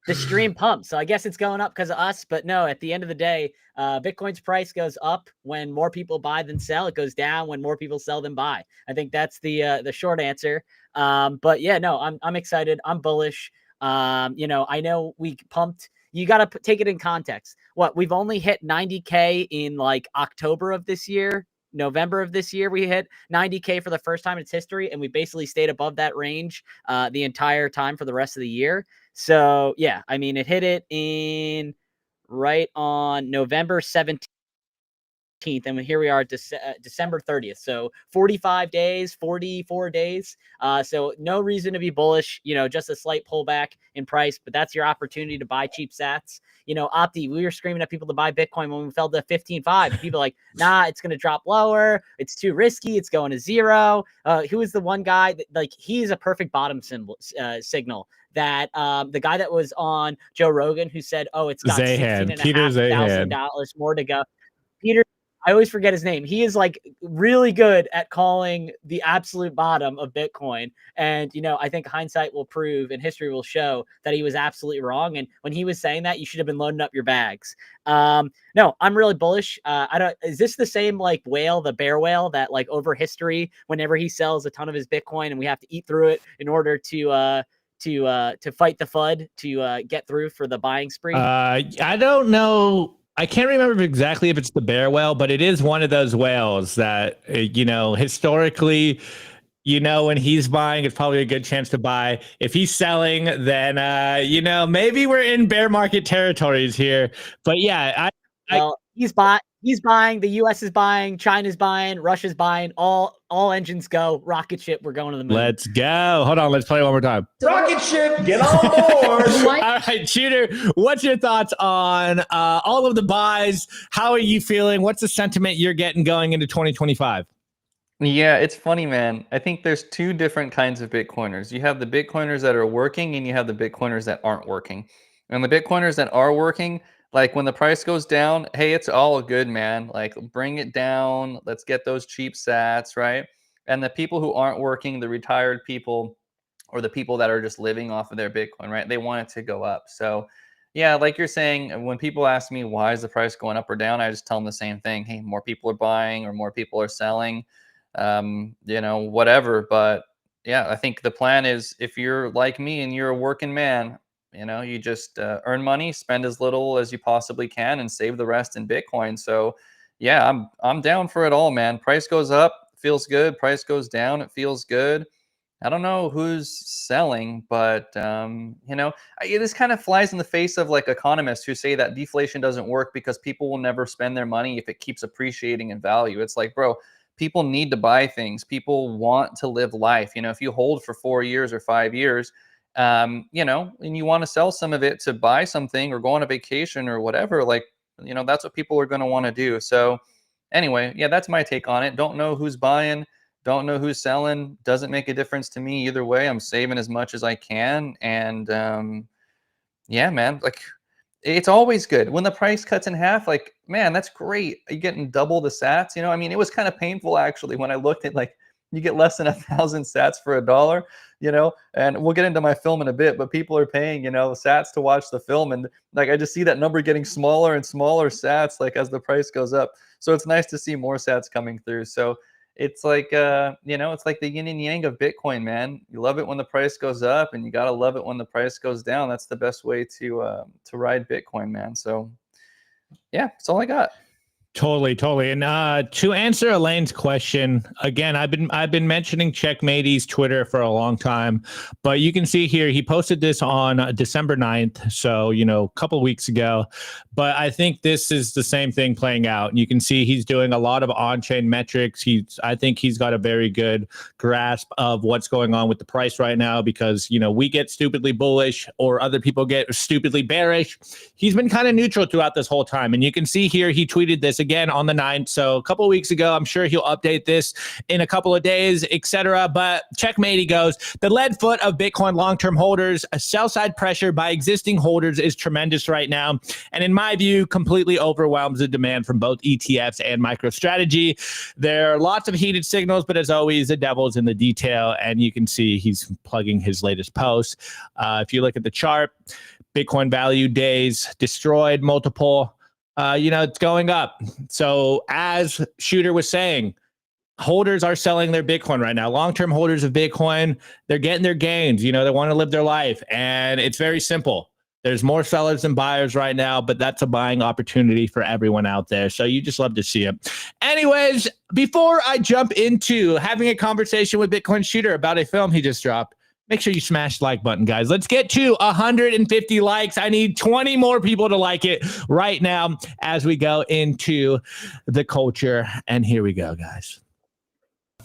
the stream pump. So I guess it's going up because of us. But no, at the end of the day, Bitcoin's price goes up when more people buy than sell. It goes down when more people sell than buy. I think that's the short answer. But yeah, no, I'm excited. I'm bullish. I know we pumped. You got to take it in context. We've only hit 90K in like October of this year. November of this year, we hit 90K for the first time in its history, and we basically stayed above that range the entire time for the rest of the year. So yeah, I mean, it hit it in right on November 17th. And here we are, December 30th. So 44 days. So no reason to be bullish, just a slight pullback in price, but that's your opportunity to buy cheap sats. Opti, we were screaming at people to buy Bitcoin when we fell to 15.5. People are like, nah, it's going to drop lower. It's too risky. It's going to zero. Who is the one guy that, he's a perfect bottom signal that the guy that was on Joe Rogan who said, oh, it's got $16,500 more to go. Peter, I always forget his name. He is like really good at calling the absolute bottom of Bitcoin. And, I think hindsight will prove and history will show that he was absolutely wrong. And when he was saying that, you should have been loading up your bags. No, I'm really bullish. Is this the same like whale, the bear whale that like over history, whenever he sells a ton of his Bitcoin and we have to eat through it in order to fight the FUD to get through for the buying spree? I don't know. I can't remember exactly if it's the bear whale, but it is one of those whales that, historically, when he's buying, it's probably a good chance to buy. If he's selling, then, maybe we're in bear market territories here. But yeah, he's buying, the US is buying, China's buying, Russia's buying, all engines go, rocket ship, we're going to the moon. Let's go. Hold on, let's play one more time. Rocket ship, get on board. All right, Shooter, what's your thoughts on all of the buys? How are you feeling? What's the sentiment you're getting going into 2025? Yeah, it's funny, man. I think there's two different kinds of Bitcoiners. You have the Bitcoiners that are working and you have the Bitcoiners that aren't working. And the Bitcoiners that are working, like when the price goes down, hey, it's all good, man. Like bring it down. Let's get those cheap sats, right? And the people who aren't working, the retired people or the people that are just living off of their Bitcoin, right? They want it to go up. So yeah, like you're saying, when people ask me, why is the price going up or down? I just tell them the same thing. Hey, more people are buying or more people are selling, whatever. But yeah, I think the plan is if you're like me and you're a working man, you just earn money, spend as little as you possibly can and save the rest in Bitcoin. So yeah, I'm down for it all, man. Price goes up, feels good. Price goes down, it feels good. I don't know who's selling, but this kind of flies in the face of like economists who say that deflation doesn't work because people will never spend their money if it keeps appreciating in value. It's like, bro, people need to buy things. People want to live life. If you hold for 4 years or 5 years, and you want to sell some of it to buy something or go on a vacation or whatever, like, that's what people are going to want to do. So anyway, yeah, that's my take on it. Don't know who's buying, don't know who's selling. Doesn't make a difference to me either way. I'm saving as much as I can. And yeah, man, like it's always good when the price cuts in half. Like, man, that's great. You're getting double the sats. It was kind of painful actually when I looked at like you get less than 1,000 sats for $1, you know, and we'll get into my film in a bit, but people are paying, you know, sats to watch the film. And like, I just see that number getting smaller and smaller sats, like as the price goes up. So it's nice to see more sats coming through. So it's like, you know, it's like the yin and yang of Bitcoin, man. You love it when the price goes up, and you got to love it when the price goes down. That's the best way to ride Bitcoin, man. So yeah, that's all I got. Totally. And to answer Elaine's question, again, I've been mentioning Checkmatey's Twitter for a long time, but you can see here he posted this on December 9th, so you know, a couple of weeks ago. But I think this is the same thing playing out. You can see he's doing a lot of on-chain metrics. I think he's got a very good grasp of what's going on with the price right now, because you know, we get stupidly bullish or other people get stupidly bearish. He's been kind of neutral throughout this whole time, and you can see here he tweeted this again on the 9th, so a couple of weeks ago. I'm sure he'll update this in a couple of days, etc. But Checkmatey goes, the lead foot of Bitcoin long-term holders, a sell-side pressure by existing holders is tremendous right now, and in my view, completely overwhelms the demand from both ETFs and MicroStrategy. There are lots of heated signals, but as always, the devil's in the detail, and you can see he's plugging his latest post. If you look at the chart, Bitcoin value days destroyed multiple. You know, it's going up. So as Shooter was saying, holders are selling their Bitcoin right now. Long-term holders of Bitcoin, they're getting their gains. You know, they want to live their life. And it's very simple. There's more sellers than buyers right now, but that's a buying opportunity for everyone out there. So you just love to see it. Anyways, before I jump into having a conversation with Bitcoin Shooter about a film he just dropped, make sure you smash the like button, guys. Let's get to 150 likes. I need 20 more people to like it right now as we go into the culture. And here we go, guys.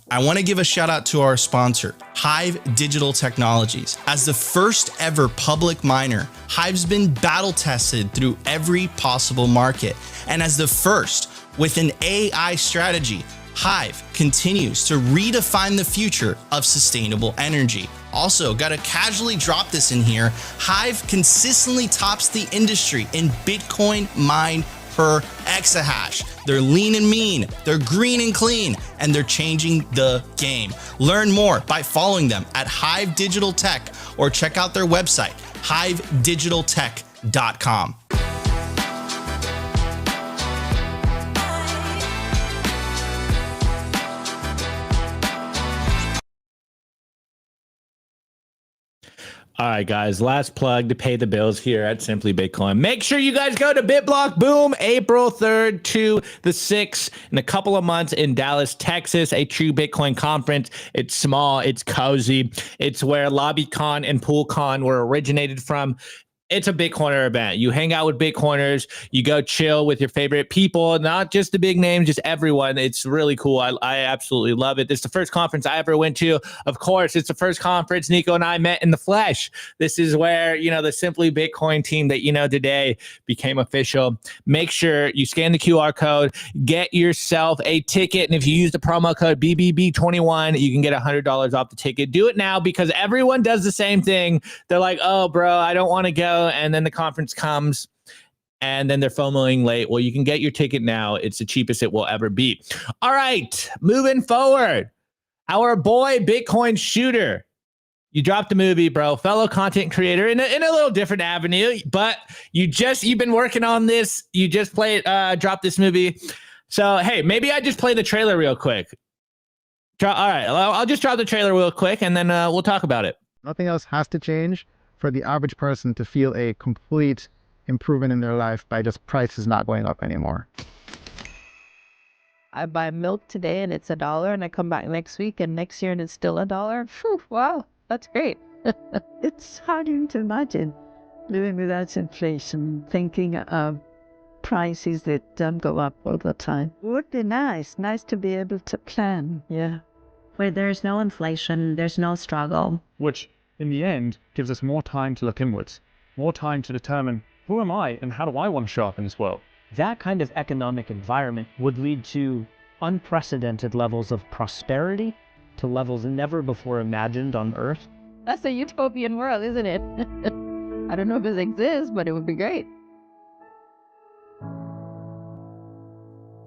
I want to give a shout out to our sponsor, HIVE Digital Technologies. As the first ever public miner, HIVE's been battle tested through every possible market. And as the first with an AI strategy, HIVE continues to redefine the future of sustainable energy. Also, gotta casually drop this in here, HIVE consistently tops the industry in Bitcoin mined per exahash. They're lean and mean, they're green and clean, and they're changing the game. Learn more by following them at HIVE Digital Tech or check out their website, hivedigitaltech.com. All right, guys, last plug to pay the bills here at Simply Bitcoin. Make sure you guys go to BitBlockBoom April 3rd to the 6th in a couple of months in Dallas, Texas, a true Bitcoin conference. It's small, it's cozy. It's where LobbyCon and PoolCon were originated from. It's a Bitcoiner event. You hang out with Bitcoiners, you go chill with your favorite people, not just the big names, just everyone. It's really cool. I absolutely love it. This is the first conference I ever went to. Of course, it's the first conference Nico and I met in the flesh. This is where, you know, the Simply Bitcoin team that you know today became official. Make sure you scan the QR code, get yourself a ticket, and if you use the promo code BBB21, you can get $100 off the ticket. Do it now because everyone does the same thing. They're like, oh, bro, I don't want to go. And then the conference comes and then they're FOMOing late. Well, you can get your ticket now. It's the cheapest it will ever be. All right, moving forward. Our boy Bitcoin Shooter. You dropped a movie, bro. Fellow content creator in a little different avenue, but you've been working on this. You just dropped this movie. So, hey, maybe I just play the trailer real quick. All right, I'll just drop the trailer real quick and then we'll talk about it. Nothing else has to change for the average person to feel a complete improvement in their life by just prices not going up anymore. I buy milk today and it's $1, and I come back next week and next year and it's still $1. Phew, wow, that's great. It's harder to imagine living without inflation, thinking of prices that don't go up all the time. Would be nice to be able to plan, yeah. Where there's no inflation, there's no struggle. Which, in the end, gives us more time to look inwards, more time to determine who am I and how do I want to show up in this world. That kind of economic environment would lead to unprecedented levels of prosperity, to levels never before imagined on Earth. That's a utopian world, isn't it? I don't know if it exists, but it would be great.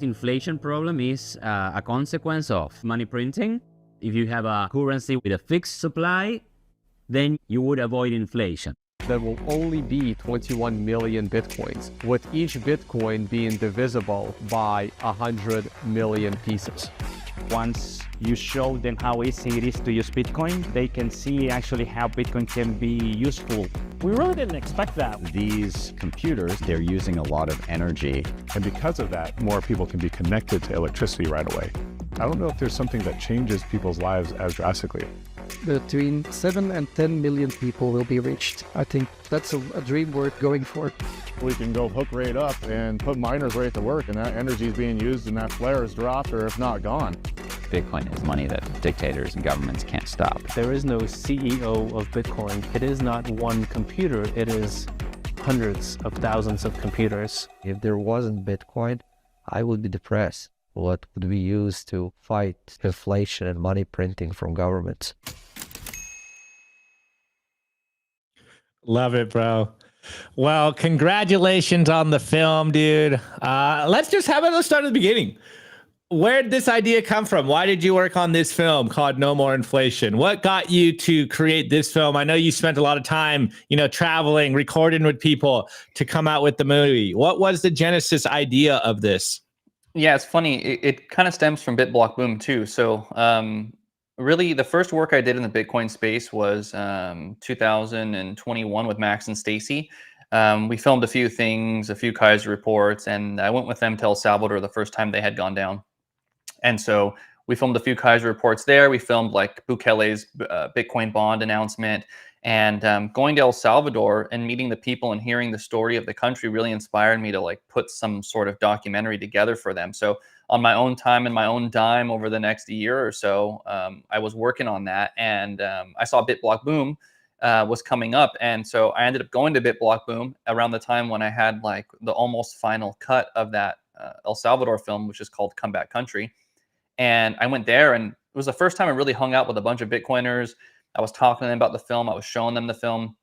Inflation problem is a consequence of money printing. If you have a currency with a fixed supply, then you would avoid inflation. There will only be 21 million Bitcoins, with each Bitcoin being divisible by 100 million pieces. Once you show them how easy it is to use Bitcoin, they can see actually how Bitcoin can be useful. We really didn't expect that. These computers, they're using a lot of energy. And because of that, more people can be connected to electricity right away. I don't know if there's something that changes people's lives as drastically. Between 7 and 10 million people will be reached. I think that's a dream worth going for. We can go hook right up and put miners right to work, and that energy is being used and that flare is dropped or if not gone. Bitcoin is money that dictators and governments can't stop. There is no CEO of Bitcoin. It is not one computer. It is hundreds of thousands of computers. If there wasn't Bitcoin, I would be depressed. What would we use to fight inflation and money printing from governments? Love it, bro. Well, congratulations on the film, dude. Let's start at the beginning. Where did this idea come from? Why did you work on this film called No More Inflation? What got you to create this film? I know you spent a lot of time, traveling, recording with people to come out with the movie. What was the genesis idea of this? Yeah, it's funny. It kind of stems from BitBlockBoom too. So really, the first work I did in the Bitcoin space was 2021 with Max and Stacy. We filmed a few things, a few Kieser reports, and I went with them to El Salvador the first time they had gone down. And so we filmed a few Kieser reports there. We filmed like Bukele's Bitcoin bond announcement. And going to El Salvador and meeting the people and hearing the story of the country really inspired me to like put some sort of documentary together for them. So on my own time and my own dime over the next year or so, I was working on that. And I saw BitBlockBoom was coming up. And so I ended up going to BitBlockBoom around the time when I had like the almost final cut of that El Salvador film, which is called Comeback Country. And I went there, and it was the first time I really hung out with a bunch of Bitcoiners. I was talking to them about the film. I was showing them the film.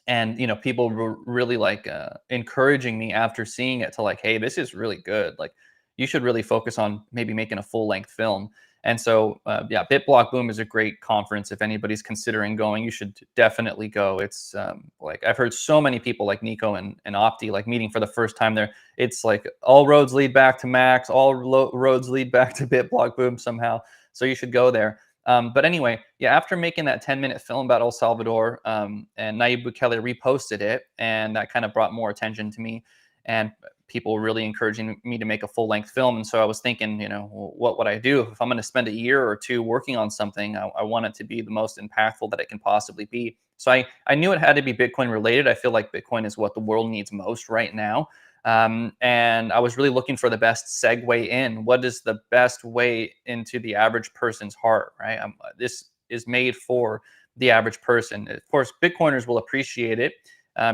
And, people were really like encouraging me after seeing it to like, hey, this is really good. Like, you should really focus on maybe making a full-length film. And so, yeah, BitBlockBoom is a great conference. If anybody's considering going, you should definitely go. It's like I've heard so many people like Nico and Opti like meeting for the first time there. It's like all roads lead back to Max, all roads lead back to BitBlockBoom somehow. So you should go there. But anyway, yeah, after making that 10-minute film about El Salvador, and Nayib Bukele reposted it, and that kind of brought more attention to me. And people were really encouraging me to make a full-length film. And so I was thinking, what would I do? If I'm going to spend a year or two working on something, I want it to be the most impactful that it can possibly be. So I knew it had to be Bitcoin related. I feel like Bitcoin is what the world needs most right now. And I was really looking for the best segue in. What is the best way into the average person's heart, right? This is made for the average person. Of course, Bitcoiners will appreciate it.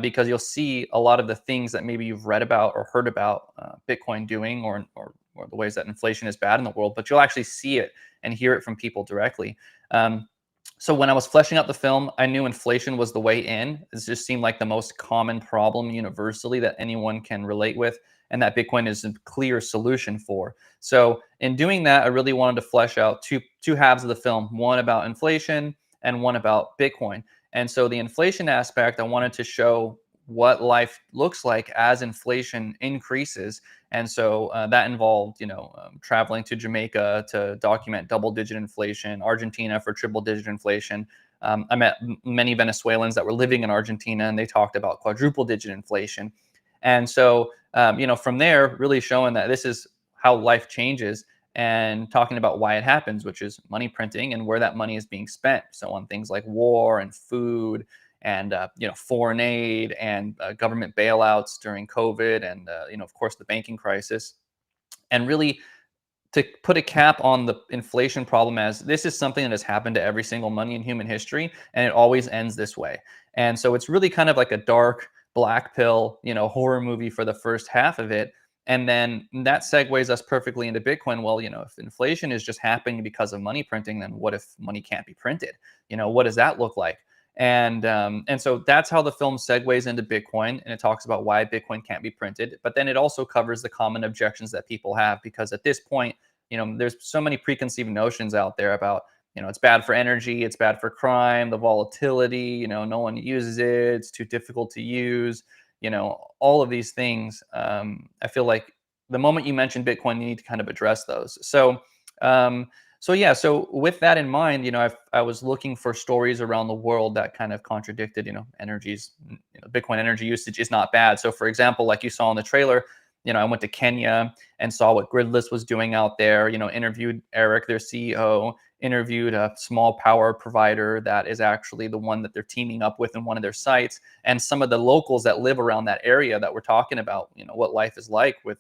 Because you'll see a lot of the things that maybe you've read about or heard about Bitcoin doing, or the ways that inflation is bad in the world, but you'll actually see it and hear it from people directly. So when I was fleshing out the film, I knew inflation was the way in. It just seemed like the most common problem universally that anyone can relate with, and that Bitcoin is a clear solution for. So in doing that, I really wanted to flesh out two halves of the film, one about inflation and one about Bitcoin. And so the inflation aspect, I wanted to show what life looks like as inflation increases. And so that involved, traveling to Jamaica to document double-digit inflation, Argentina for triple-digit inflation. I met many Venezuelans that were living in Argentina, and they talked about quadruple-digit inflation. And so, from there, really showing that this is how life changes, and talking about why it happens, which is money printing and where that money is being spent. So on things like war and food and, foreign aid and government bailouts during COVID and, of course, the banking crisis. And really to put a cap on the inflation problem as this is something that has happened to every single money in human history, and it always ends this way. And so it's really kind of like a dark, black pill, horror movie for the first half of it. And then that segues us perfectly into Bitcoin. Well, if inflation is just happening because of money printing, then what if money can't be printed? What does that look like? And so that's how the film segues into Bitcoin, and it talks about why Bitcoin can't be printed. But then it also covers the common objections that people have, because at this point, there's so many preconceived notions out there about it's bad for energy, it's bad for crime, the volatility, no one uses it, it's too difficult to use, all of these things. I feel like the moment you mention Bitcoin, you need to kind of address those. So with that in mind, I was looking for stories around the world that kind of contradicted, Bitcoin energy usage is not bad. So for example, like you saw in the trailer, I went to Kenya and saw what Gridless was doing out there, interviewed Eric, their CEO, interviewed a small power provider that is actually the one that they're teaming up with in one of their sites, and some of the locals that live around that area that we're talking about, what life is like with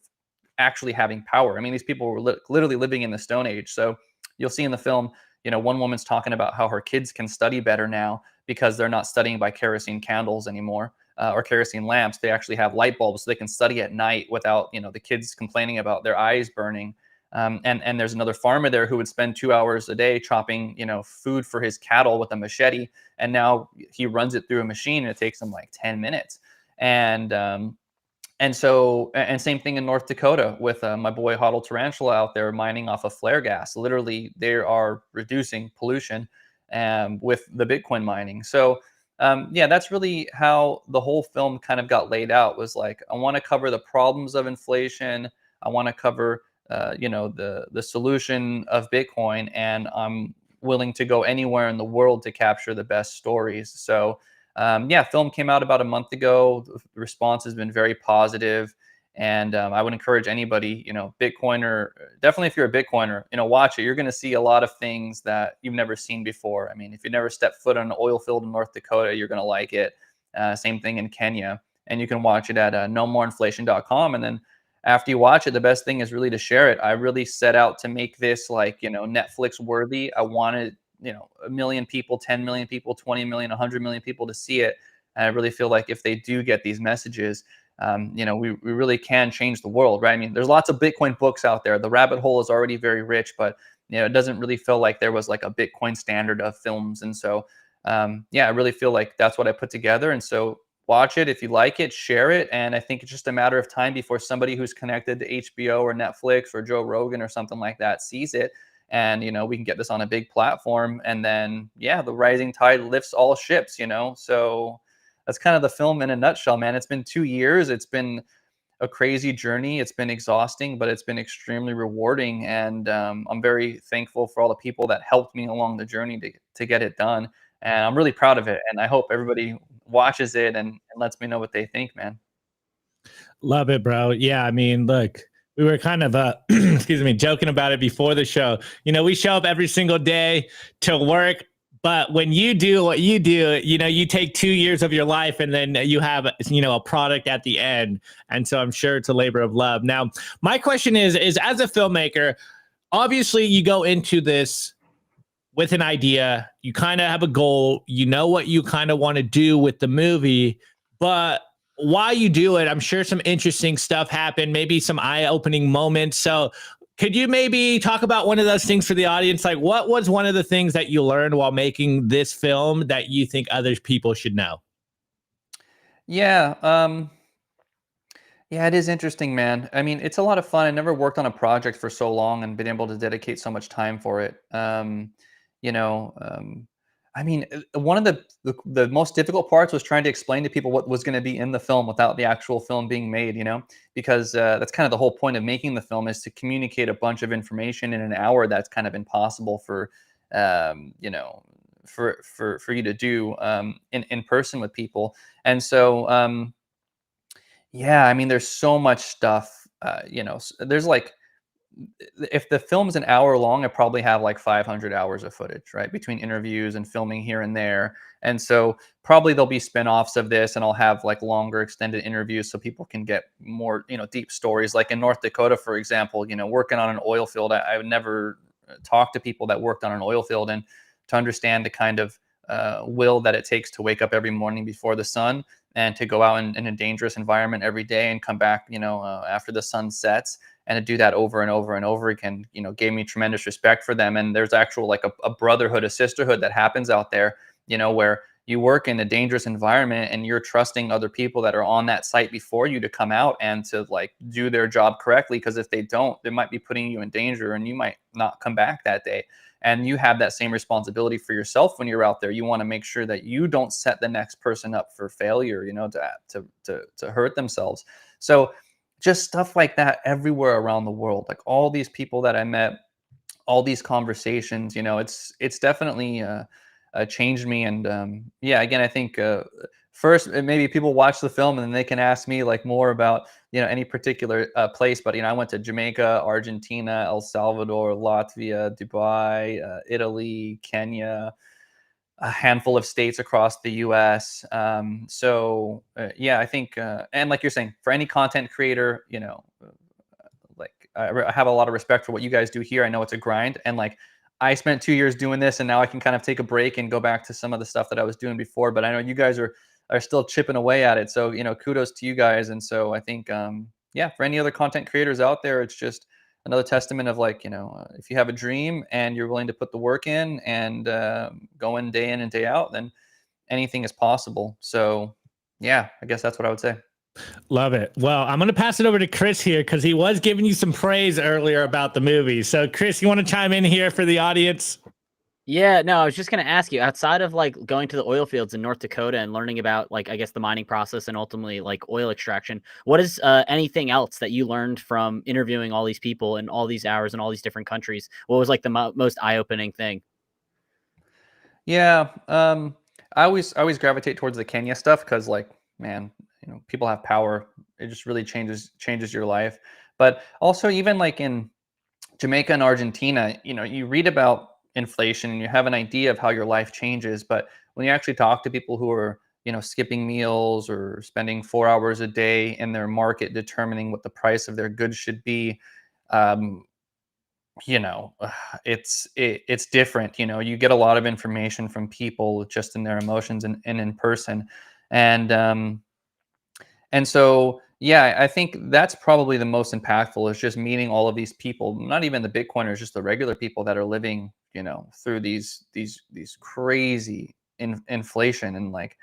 actually having power. I mean, these people were literally living in the Stone Age. So you'll see in the film, one woman's talking about how her kids can study better now because they're not studying by kerosene candles anymore. Or kerosene lamps. They actually have light bulbs so they can study at night without, the kids complaining about their eyes burning. And there's another farmer there who would spend 2 hours a day chopping, food for his cattle with a machete. And now he runs it through a machine and it takes him like 10 minutes. And same thing in North Dakota with my boy Hodl Tarantula out there mining off of flare gas. Literally, they are reducing pollution with the Bitcoin mining. So that's really how the whole film kind of got laid out, was like, I want to cover the problems of inflation. I want to cover, the solution of Bitcoin, and I'm willing to go anywhere in the world to capture the best stories. So film came out about a month ago. The response has been very positive. And I would encourage anybody, Bitcoiner, definitely if you're a Bitcoiner, watch it. You're going to see a lot of things that you've never seen before. I mean, if you never stepped foot on an oil field in North Dakota, you're going to like it. Same thing in Kenya. And you can watch it at nomorinflation.com. And then after you watch it, the best thing is really to share it. I really set out to make this like, Netflix worthy. I wanted, 1 million people, 10 million people, 20 million, 100 million people to see it. And I really feel like if they do get these messages, we really can change the world, right? I mean, there's lots of Bitcoin books out there. The rabbit hole is already very rich, but it doesn't really feel like there was like a Bitcoin standard of films. And so, I really feel like that's what I put together. And so watch it. If you like it, share it. And I think it's just a matter of time before somebody who's connected to HBO or Netflix or Joe Rogan or something like that sees it. And, we can get this on a big platform. And then, the rising tide lifts all ships, so that's kind of the film in a nutshell, man. It's been 2 years. It's been a crazy journey. It's been exhausting, but it's been extremely rewarding. And I'm very thankful for all the people that helped me along the journey to get it done. And I'm really proud of it. And I hope everybody watches it and lets me know what they think, man. Love it, bro. Yeah, I mean, look, we were kind of excuse me, joking about it before the show. We show up every single day to work. But when you do what you do, you take 2 years of your life and then you have, a product at the end. And so I'm sure it's a labor of love. Now, my question is as a filmmaker, obviously you go into this with an idea, you kind of have a goal, what you kind of want to do with the movie, but while you do it, I'm sure some interesting stuff happened, maybe some eye-opening moments. So could you maybe talk about one of those things for the audience? Like, what was one of the things that you learned while making this film that you think other people should know? Yeah, it is interesting, man. I mean, it's a lot of fun. I never worked on a project for so long and been able to dedicate so much time for it. I mean, one of the most difficult parts was trying to explain to people what was going to be in the film without the actual film being made, because that's kind of the whole point of making the film, is to communicate a bunch of information in an hour that's kind of impossible for you to do in person with people. And so, I mean, there's so much stuff, there's like, if the film's an hour long, I probably have like 500 hours of footage, right? Between interviews and filming here and there. And so probably there'll be spinoffs of this, and I'll have like longer extended interviews so people can get more, deep stories. Like in North Dakota, for example, working on an oil field, I would never talk to people that worked on an oil field, and to understand the kind of will that it takes to wake up every morning before the sun and to go out in a dangerous environment every day and come back, after the sun sets. And to do that over and over and over again, gave me tremendous respect for them. And there's actual like a brotherhood, a sisterhood that happens out there, where you work in a dangerous environment and you're trusting other people that are on that site before you to come out and to like do their job correctly. Because if they don't, they might be putting you in danger and you might not come back that day. And you have that same responsibility for yourself when you're out there. You want to make sure that you don't set the next person up for failure, you know, to hurt themselves. So just stuff like that everywhere around the world, like all these people that I met, all these conversations, you know, it's definitely changed me. And yeah, again, I think first maybe people watch the film and then they can ask me like more about, you know, any particular place. But, you know, I went to Jamaica, Argentina, El Salvador, Latvia, Dubai, Italy, Kenya, a handful of states across the US. Yeah, I think, and like you're saying, for any content creator, you know, like I have a lot of respect for what you guys do here. I know it's a grind, and like I spent 2 years doing this, and now I can kind of take a break and go back to some of the stuff that I was doing before. But I know you guys are still chipping away at it. So, you know, kudos to you guys. And so I think, yeah, for any other content creators out there, it's just another testament of like, you know, if you have a dream and you're willing to put the work in and go in and day out, then anything is possible. So yeah, I guess that's what I would say. Love it. Well, I'm going to pass it over to Chris here because he was giving you some praise earlier about the movie. So Chris, you want to chime in here for the audience? Yeah, no, I was just going to ask you, outside of like going to the oil fields in North Dakota and learning about like, I guess the mining process and ultimately like oil extraction, what is anything else that you learned from interviewing all these people in all these hours in all these different countries? What was like the most eye-opening thing? Yeah. I always gravitate towards the Kenya stuff because, like, man, you know, people have power. It just really changes your life. But also, even like in Jamaica and Argentina, you know, you read about inflation and you have an idea of how your life changes. But when you actually talk to people who are, you know, skipping meals or spending 4 hours a day in their market determining what the price of their goods should be, you know, it's different. You know, you get a lot of information from people just in their emotions and in person. And and so, yeah, I think that's probably the most impactful, is just meeting all of these people, not even the Bitcoiners, just the regular people that are living, you know, through these crazy inflation, and like,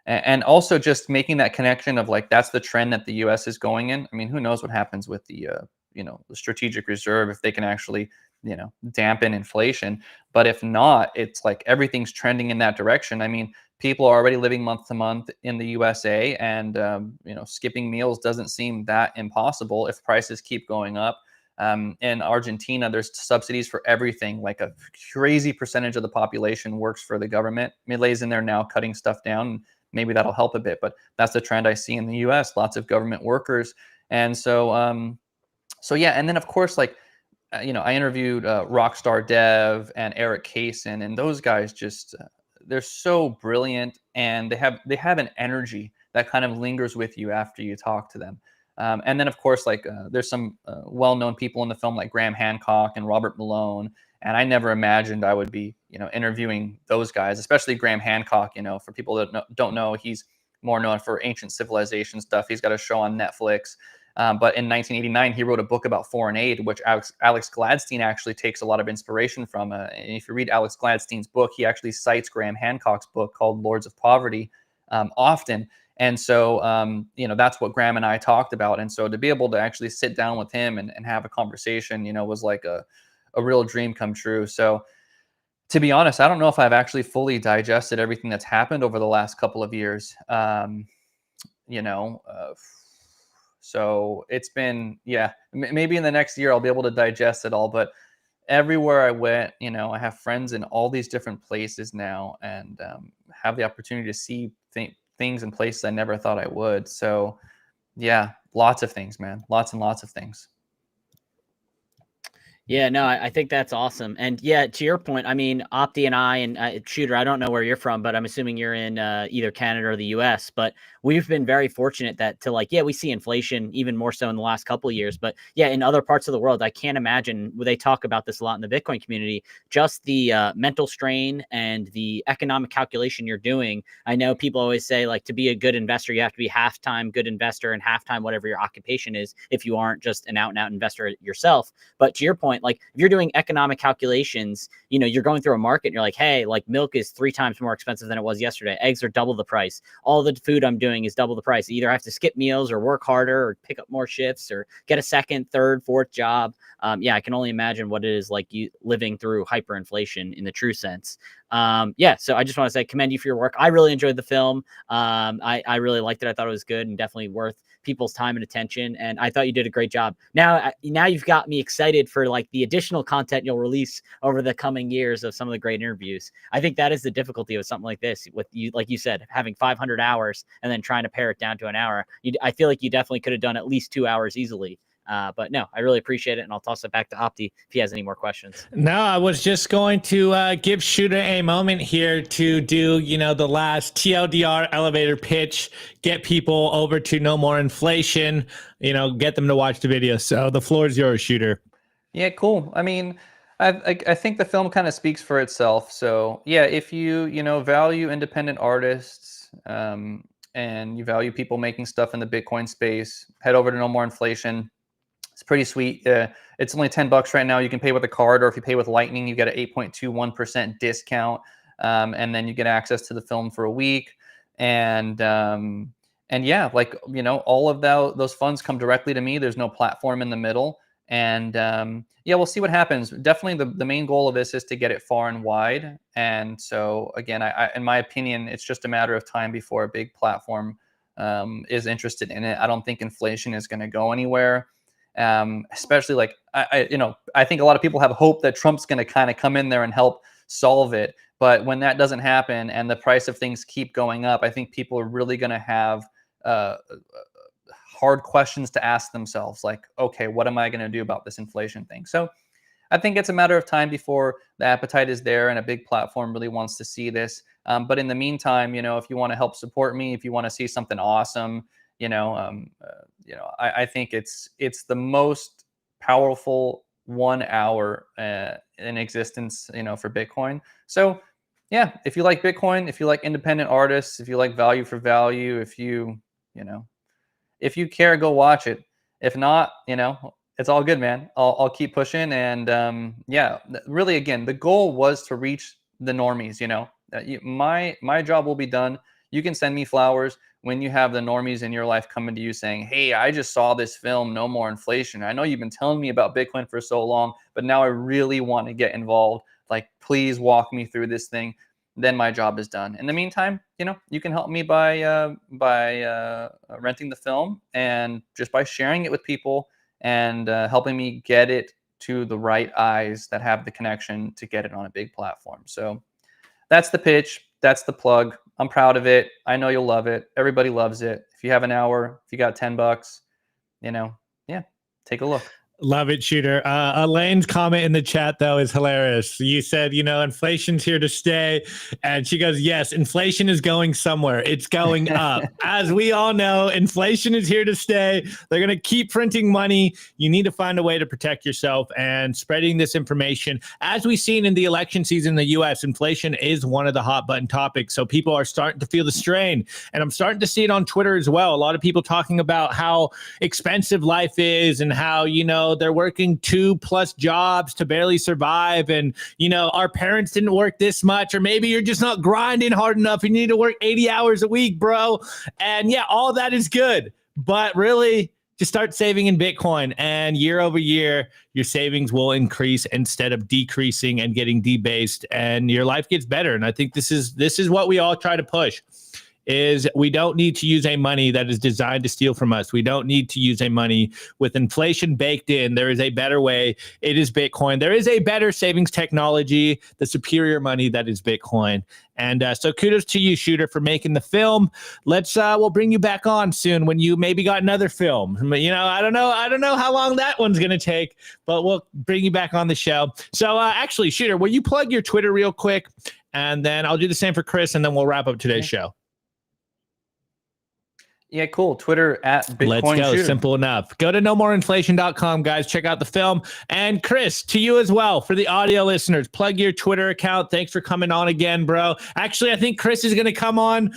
and also just making that connection of like, that's the trend that the US is going in. I mean, who knows what happens with the you know, the strategic reserve, if they can actually, you know, dampen inflation. But if not, it's like everything's trending in that direction. I mean, people are already living month to month in the USA, and you know, skipping meals doesn't seem that impossible if prices keep going up. In Argentina, there's subsidies for everything. Like a crazy percentage of the population works for the government. Milei's in there now cutting stuff down. Maybe that'll help a bit, but that's the trend I see in the US. Lots of government workers. And so, so yeah, and then of course, like, you know, I interviewed Rockstar Dev and Eric Kaysen, and those guys just they're so brilliant, and they have an energy that kind of lingers with you after you talk to them. And then of course, like there's some well-known people in the film like Graham Hancock and Robert Malone, and I never imagined I would be, you know, interviewing those guys, especially Graham Hancock. You know, for people that don't know, he's more known for ancient civilization stuff. He's got a show on Netflix. But in 1989, he wrote a book about foreign aid, which Alex Gladstein actually takes a lot of inspiration from. And if you read Alex Gladstein's book, he actually cites Graham Hancock's book called Lords of Poverty often. And so, you know, that's what Graham and I talked about. And so to be able to actually sit down with him and have a conversation, you know, was like a real dream come true. So to be honest, I don't know if I've actually fully digested everything that's happened over the last couple of years. You know, so it's been, yeah, maybe in the next year I'll be able to digest it all. But everywhere I went, you know, I have friends in all these different places now, and have the opportunity to see things in places I never thought I would. So yeah, lots of things, man, lots and lots of things. Yeah, no, I think that's awesome. And yeah, to your point, I mean, Opti and I and Shooter, I don't know where you're from, but I'm assuming you're in either Canada or the US. But we've been very fortunate that to like, yeah, we see inflation even more so in the last couple of years. But yeah, in other parts of the world, I can't imagine, they talk about this a lot in the Bitcoin community, just the mental strain and the economic calculation you're doing. I know people always say like, to be a good investor, you have to be half-time good investor and half-time whatever your occupation is, if you aren't just an out-and-out investor yourself. But to your point, point, like if you're doing economic calculations, you know, you're going through a market and you're like, hey, like milk is 3 times more expensive than it was yesterday. Eggs are double the price. All the food I'm doing is double the price. Either I have to skip meals or work harder or pick up more shifts or get a second, third, fourth job. Yeah, I can only imagine what it is like you living through hyperinflation in the true sense. Yeah, so I just want to say commend you for your work. I really enjoyed the film. I really liked it. I thought it was good and definitely worth people's time and attention. And I thought you did a great job. Now you've got me excited for like the additional content you'll release over the coming years of some of the great interviews. I think that is the difficulty with something like this, with you, like you said, having 500 hours and then trying to pare it down to an hour. I feel like you definitely could have done at least 2 hours easily. But no, I really appreciate it, and I'll toss it back to Opti if he has any more questions. No, I was just going to give Shooter a moment here to do, you know, the last TLDR elevator pitch, get people over to No More Inflation, you know, get them to watch the video. So the floor is yours, Shooter. Yeah, cool. I mean, I think the film kind of speaks for itself. So yeah, if you value independent artists, and you value people making stuff in the Bitcoin space, head over to No More Inflation. It's pretty sweet. It's only $10 right now. You can pay with a card, or if you pay with Lightning, you get an 8.21% discount, and then you get access to the film for a week. And yeah, like, you know, all of those funds come directly to me. There's no platform in the middle. And yeah, we'll see what happens. Definitely, the main goal of this is to get it far and wide. And so again, I in my opinion, it's just a matter of time before a big platform is interested in it. I don't think inflation is going to go anywhere. Especially like I think a lot of people have hope that Trump's going to kind of come in there and help solve it. But when that doesn't happen and the price of things keep going up, I think people are really going to have hard questions to ask themselves, like, okay, what am I going to do about this inflation thing? So I think it's a matter of time before the appetite is there and a big platform really wants to see this. But in the meantime, you know, if you want to help support me, if you want to see something awesome, I think it's the most powerful 1 hour in existence, you know, for Bitcoin. So yeah, if you like Bitcoin, if you like independent artists, if you like value for value, if you care, go watch it. If not, you know, it's all good, man. I'll keep pushing. And yeah, really, again, the goal was to reach the normies. You know, my job will be done. You can send me flowers when you have the normies in your life coming to you saying, hey, I just saw this film, No More Inflation. I know you've been telling me about Bitcoin for so long, but now I really want to get involved. Like, please walk me through this thing. Then my job is done. In the meantime, you know, you can help me by renting the film and just by sharing it with people and helping me get it to the right eyes that have the connection to get it on a big platform. So that's the pitch. That's the plug. I'm proud of it. I know you'll love it. Everybody loves it. If you have an hour, if you got $10, you know, yeah, take a look. Love it, Shooter. Elaine's comment in the chat, though, is hilarious. You said, you know, inflation's here to stay. And she goes, yes, inflation is going somewhere. It's going up. As we all know, inflation is here to stay. They're going to keep printing money. You need to find a way to protect yourself, and spreading this information. As we've seen in the election season in the U.S., inflation is one of the hot button topics. So people are starting to feel the strain. And I'm starting to see it on Twitter as well. A lot of people talking about how expensive life is and how, you know, they're working 2+ jobs to barely survive. And, you know, our parents didn't work this much, or maybe you're just not grinding hard enough. You need to work 80 hours a week, bro. And yeah, all that is good. But really, just start saving in Bitcoin, and year over year, your savings will increase instead of decreasing and getting debased, and your life gets better. And I think this is what we all try to push. Is we don't need to use a money that is designed to steal from us. We don't need to use a money with inflation baked in. There is a better way. It is Bitcoin. There is a better savings technology, the superior money that is Bitcoin. And so kudos to you, Shooter, for making the film. We'll bring you back on soon when you maybe got another film. You know, I don't know how long that one's going to take, but we'll bring you back on the show. So actually, Shooter, will you plug your Twitter real quick? And then I'll do the same for Chris, and then we'll wrap up today's show. Yeah, cool. Twitter at Bitcoin Let's go. Shooter. Simple enough. Go to nomoreinflation.com, guys. Check out the film. And Chris, to you as well, for the audio listeners, plug your Twitter account. Thanks for coming on again, bro. Actually, I think Chris is going to come on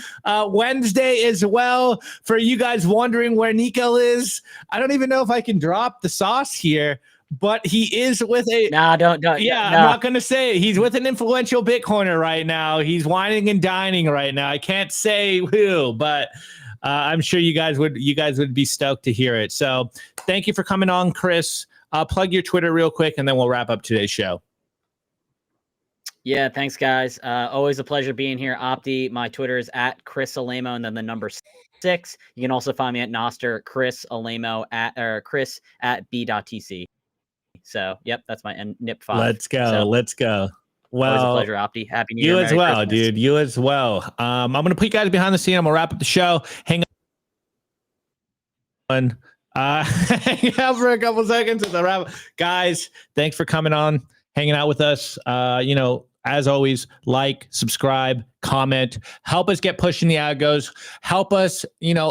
Wednesday as well. For you guys wondering where Nico is, I don't even know if I can drop the sauce here, but he is with a don't yeah, I'm not gonna say it. He's with an influential Bitcoiner right now. He's whining and dining right now. I can't say who, but I'm sure you guys would be stoked to hear it. So thank you for coming on, Chris. Plug your Twitter real quick, and then we'll wrap up today's show. Yeah, thanks, guys. Always a pleasure being here. Opti, my Twitter is at Chris Alamo, and then the number 6. You can also find me at Nostr, Chris Alamo Chris at b.tc. So, yep, that's my NIP5. Let's go. Let's go. Well, always a pleasure, Opti. Happy New Year. You as Merry well, Christmas. dude. You as well. I'm going to put you guys behind the scene. I'm going to wrap up the show. Hang on. Hang out for a couple seconds as I wrap. Guys, thanks for coming on, hanging out with us. As always, like, subscribe, comment, help us get pushing the algos, help us,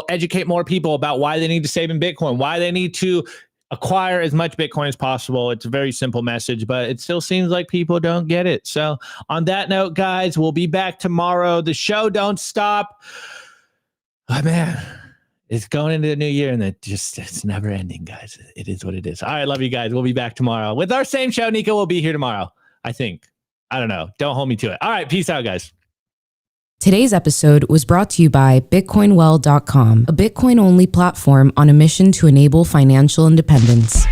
educate more people about why they need to save in Bitcoin, why they need to acquire as much Bitcoin as possible. It's a very simple message, but it still seems like people don't get it. So on that note, guys, we'll be back tomorrow. The show don't stop. Oh, man, it's going into the new year, and it's never ending, guys. It is what it is. All right, love you guys. We'll be back tomorrow with our same show. Nico will be here tomorrow, I think. I don't know. Don't hold me to it. All right. Peace out, guys. Today's episode was brought to you by BitcoinWell.com, a Bitcoin-only platform on a mission to enable financial independence.